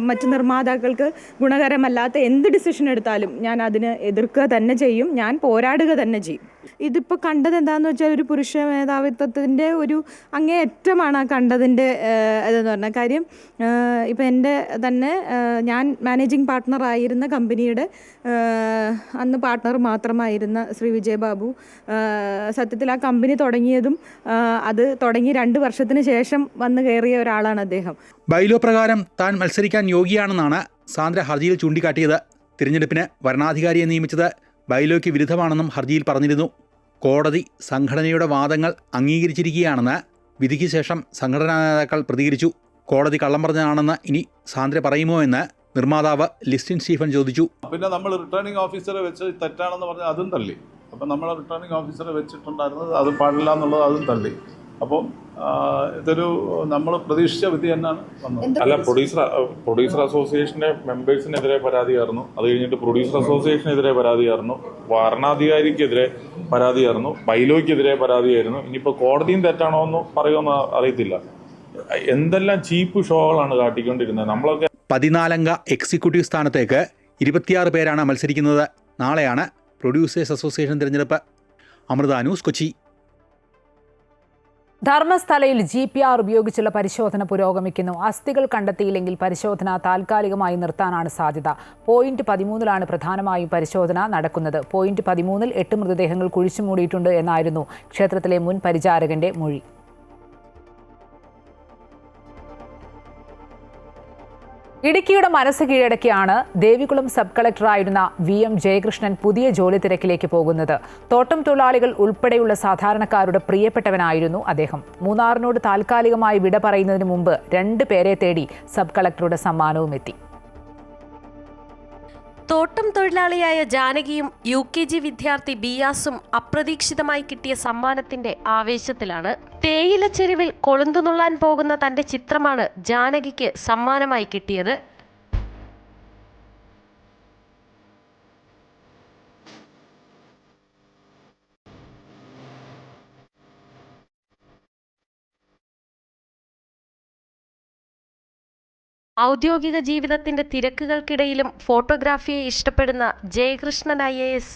മറ്റ് നിർമ്മാതാക്കൾക്ക് ഗുണകരമല്ലാത്ത എന്ത് ഡിസിഷൻ എടുത്താലും ഞാൻ അതിന് എതിർക്കുക തന്നെ ചെയ്യും. ഞാൻ പോരാടുക തന്നെ ചെയ്യും. ഇതിപ്പോൾ കണ്ടത് എന്താണെന്ന് വെച്ചാൽ ഒരു പുരുഷ മേധാവിത്വത്തിൻ്റെ ഒരു അങ്ങേയറ്റമാണ് കണ്ടതിൻ്റെ ഇതെന്ന് പറഞ്ഞ കാര്യം. ഇപ്പം എൻ്റെ തന്നെ ഞാൻ മാനേജിങ് പാർട്ട്ണറായിരുന്ന കമ്പനിയുടെ അന്ന് പാർട്ട്ണർ മാത്രമായിരുന്ന ശ്രീ വിജയബാബു സത്യത്തിൽ ആ കമ്പനി തുടങ്ങിയതും അത് തുടങ്ങി 2 വർഷത്തിന് ശേഷം വന്നു കയറിയ ഒരാളാണ് അദ്ദേഹം. ബൈലോ പ്രകാരം താൻ മത്സരിക്കാൻ യോഗ്യയാണെന്നാണ് സാന്ദ്ര ഹർജിയിൽ ചൂണ്ടിക്കാട്ടിയത്. തിരഞ്ഞെടുപ്പിന് വരണാധികാരിയെ നിയമിച്ചത് ബൈലോയ്ക്ക് വിരുദ്ധമാണെന്നും ഹർജിയിൽ പറഞ്ഞിരുന്നു. കോടതി സംഘടനയുടെ വാദങ്ങൾ അംഗീകരിച്ചിരിക്കുകയാണെന്ന് വിധിക്ക് ശേഷം സംഘടനാ നേതാക്കൾ പ്രതികരിച്ചു. കോടതി കള്ളം പറഞ്ഞതാണെന്ന് ഇനി സാന്ദ്ര പറയുമോ എന്ന് നിർമ്മാതാവ് ലിസ്റ്റിൻ സ്റ്റീഫൻ ചോദിച്ചു. പിന്നെ നമ്മൾ റിട്ടേണിംഗ് ഓഫീസറെ വെച്ച് തെറ്റാണെന്ന് പറഞ്ഞാൽ അതും തള്ളി. അപ്പം നമ്മൾ റിട്ടേണിംഗ് ഓഫീസറെ വെച്ചിട്ടുണ്ടായിരുന്നത് അത് പാടില്ല എന്നുള്ളത് അതും തള്ളി. അപ്പം ഇതൊരു നമ്മൾ പ്രതീക്ഷിച്ച വിധി തന്നെയാണ് വന്നത്. അല്ല, പ്രൊഡ്യൂസർ അസോസിയേഷൻ്റെ മെമ്പേഴ്സിനെതിരെ പരാതിയായിരുന്നു. അത് കഴിഞ്ഞിട്ട് പ്രൊഡ്യൂസർ അസോസിയേഷനെതിരെ പരാതിയായിരുന്നു, വരണാധികാരിക്കെതിരെ പരാതിയായിരുന്നു, ബൈലോയ്ക്കെതിരെ പരാതിയായിരുന്നു. ഇനിയിപ്പോൾ കോടതിയും തെറ്റാണോ എന്ന് പറയുമെന്ന് അറിയത്തില്ല. എന്തെല്ലാം ചീപ്പ് ഷോകളാണ് കാട്ടിക്കൊണ്ടിരുന്നത്. നമ്മളൊക്കെ 14 എക്സിക്യൂട്ടീവ് സ്ഥാനത്തേക്ക് 26 പേരാണ് മത്സരിക്കുന്നത്. നാളെയാണ് പ്രൊഡ്യൂസേഴ്സ് അസോസിയേഷൻ തിരഞ്ഞെടുപ്പ്. അമൃത ന്യൂസ്, കൊച്ചി. ധർമ്മസ്ഥലയിൽ GPR ഉപയോഗിച്ചുള്ള പരിശോധന പുരോഗമിക്കുന്നു. അസ്ഥികൾ കണ്ടെത്തിയില്ലെങ്കിൽ പരിശോധന താൽക്കാലികമായി നിർത്താനാണ് സാധ്യത. പോയിന്റ് 13 പ്രധാനമായും പരിശോധന നടക്കുന്നത്. പോയിന്റ് 13 8 മൃതദേഹങ്ങൾ കുഴിച്ചുമൂടിയിട്ടുണ്ട് എന്നായിരുന്നു ക്ഷേത്രത്തിലെ മുൻ പരിചാരകന്റെ മൊഴി. ഇടുക്കിയുടെ മനസ്സ് കീഴടക്കിയാണ് ദേവികുളം സബ് കളക്ടറായിരുന്ന VM ജയകൃഷ്ണൻ പുതിയ ജോലി തിരക്കിലേക്ക് പോകുന്നത്. തോട്ടം തൊഴിലാളികൾ ഉൾപ്പെടെയുള്ള സാധാരണക്കാരുടെ പ്രിയപ്പെട്ടവനായിരുന്നു അദ്ദേഹം. മൂന്നാറിനോട് താൽക്കാലികമായി വിട പറയുന്നതിന് മുമ്പ് 2 പേരെ തേടി സബ് കളക്ടറുടെ സമ്മാനവും എത്തി. തോട്ടം തൊഴിലാളിയായ ജാനകിയും UKG വിദ്യാർത്ഥി ബിയാസും അപ്രതീക്ഷിതമായി കിട്ടിയ സമ്മാനത്തിന്റെ ആവേശത്തിലാണ്. തേയിലച്ചെരുവിൽ കൊളുന്തു നുള്ളാൻ പോകുന്ന തന്റെ ചിത്രമാണ് ജാനകിക്ക് സമ്മാനമായി കിട്ടിയത്. ഔദ്യോഗിക ജീവിതത്തിന്റെ തിരക്കുകൾക്കിടയിലും ഫോട്ടോഗ്രാഫിയെ ഇഷ്ടപ്പെടുന്ന ജയകൃഷ്ണൻ IAS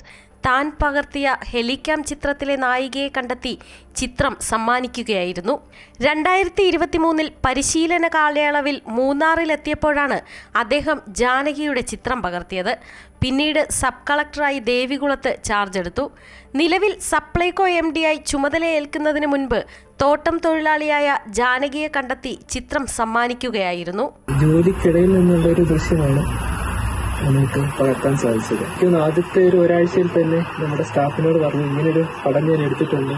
താൻ പകർത്തിയ ഹെലികാം ചിത്രത്തിലെ നായികയെ കണ്ടെത്തി ചിത്രം സമ്മാനിക്കുകയായിരുന്നു. 2023 പരിശീലന കാലയളവിൽ മൂന്നാറിലെത്തിയപ്പോഴാണ് അദ്ദേഹം ജാനകിയുടെ ചിത്രം പകർത്തിയത്. പിന്നീട് സബ് കളക്ടറായി ദേവികുളത്ത് ചാർജ് എടുത്തു. നിലവിൽ സപ്ലൈകോ MD-ആയി ചുമതലയേൽക്കുന്നതിന് മുൻപ് തോട്ടം തൊഴിലാളിയായ ജാനകിയെ കണ്ടെത്തി ചിത്രം സമ്മാനിക്കുകയായിരുന്നു. ജോലിക്കിടയിൽ നിന്നുള്ള ഒരു ദൃശ്യമാണ് നമുക്ക് പകർത്താൻ സാധിച്ചത്. ആദ്യത്തെ ഒരാഴ്ചയിൽ തന്നെ നമ്മുടെ സ്റ്റാഫിനോട് പറഞ്ഞു, ഇങ്ങനൊരു പടം ഞാൻ എടുത്തിട്ടുണ്ട്,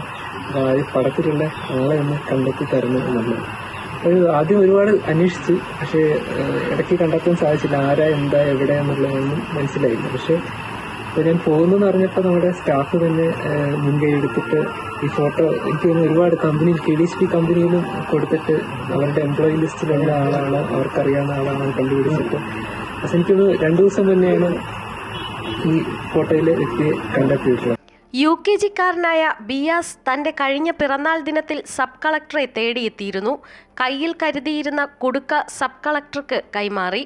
ഈ പടത്തിലുള്ള ആളെ ഒന്ന് കണ്ടെത്തി തരണം എന്നുള്ളത്. ആദ്യം ഒരുപാട് അന്വേഷിച്ചു, പക്ഷേ ഇടയ്ക്ക് കണ്ടെത്താൻ സാധിച്ചില്ല. ആരാ, എന്താ, എവിടെ എന്നുള്ളതൊന്നും മനസ്സിലായില്ല. പക്ഷേ ഇപ്പോൾ ഞാൻ പോകുന്നെന്ന് അറിഞ്ഞപ്പോൾ നമ്മുടെ സ്റ്റാഫ് തന്നെ മുൻകൈ എടുത്തിട്ട് ഈ ഫോട്ടോ എനിക്ക് ഒരുപാട് കമ്പനിയിൽ KDSP കമ്പനിയിലും കൊടുത്തിട്ട് അവരുടെ എംപ്ലോയി ലിസ്റ്റിലുള്ള ആളാണ്, അവർക്കറിയാവുന്ന ആളാണ് കണ്ടുപിടിച്ചിട്ട്. പക്ഷെ എനിക്കൊന്ന് 2 ദിവസം തന്നെയാണ് ഈ ഫോട്ടോയിലെ വ്യക്തിയെ കണ്ടെത്തിയിട്ടുള്ളത്. UKG-കാരനായ ബിയാസ് തന്റെ കഴിഞ്ഞ പിറന്നാൾ ദിനത്തിൽ സബ് കളക്ടറെ തേടിയെത്തിയിരുന്നു. കയ്യിൽ കരുതിയിരുന്ന കുടുക്ക സബ് കളക്ടർക്ക് കൈമാറി.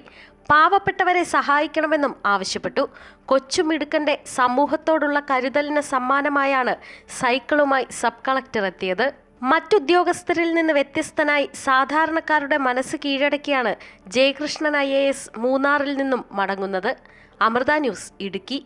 പാവപ്പെട്ടവരെ സഹായിക്കണമെന്നും ആവശ്യപ്പെട്ടു. കൊച്ചുമിടുക്കന്റെ സമൂഹത്തോടുള്ള കരുതലിന് സമ്മാനമായാണ് സൈക്കിളുമായി സബ് കളക്ടർ എത്തിയത്. മറ്റുദ്യോഗസ്ഥരിൽ നിന്ന് വ്യത്യസ്തനായി സാധാരണക്കാരുടെ മനസ്സ് കീഴടക്കിയാണ് ജയകൃഷ്ണൻ IAS മൂന്നാറിൽ നിന്നും മടങ്ങുന്നത്. അമൃത ന്യൂസ്, ഇടുക്കി.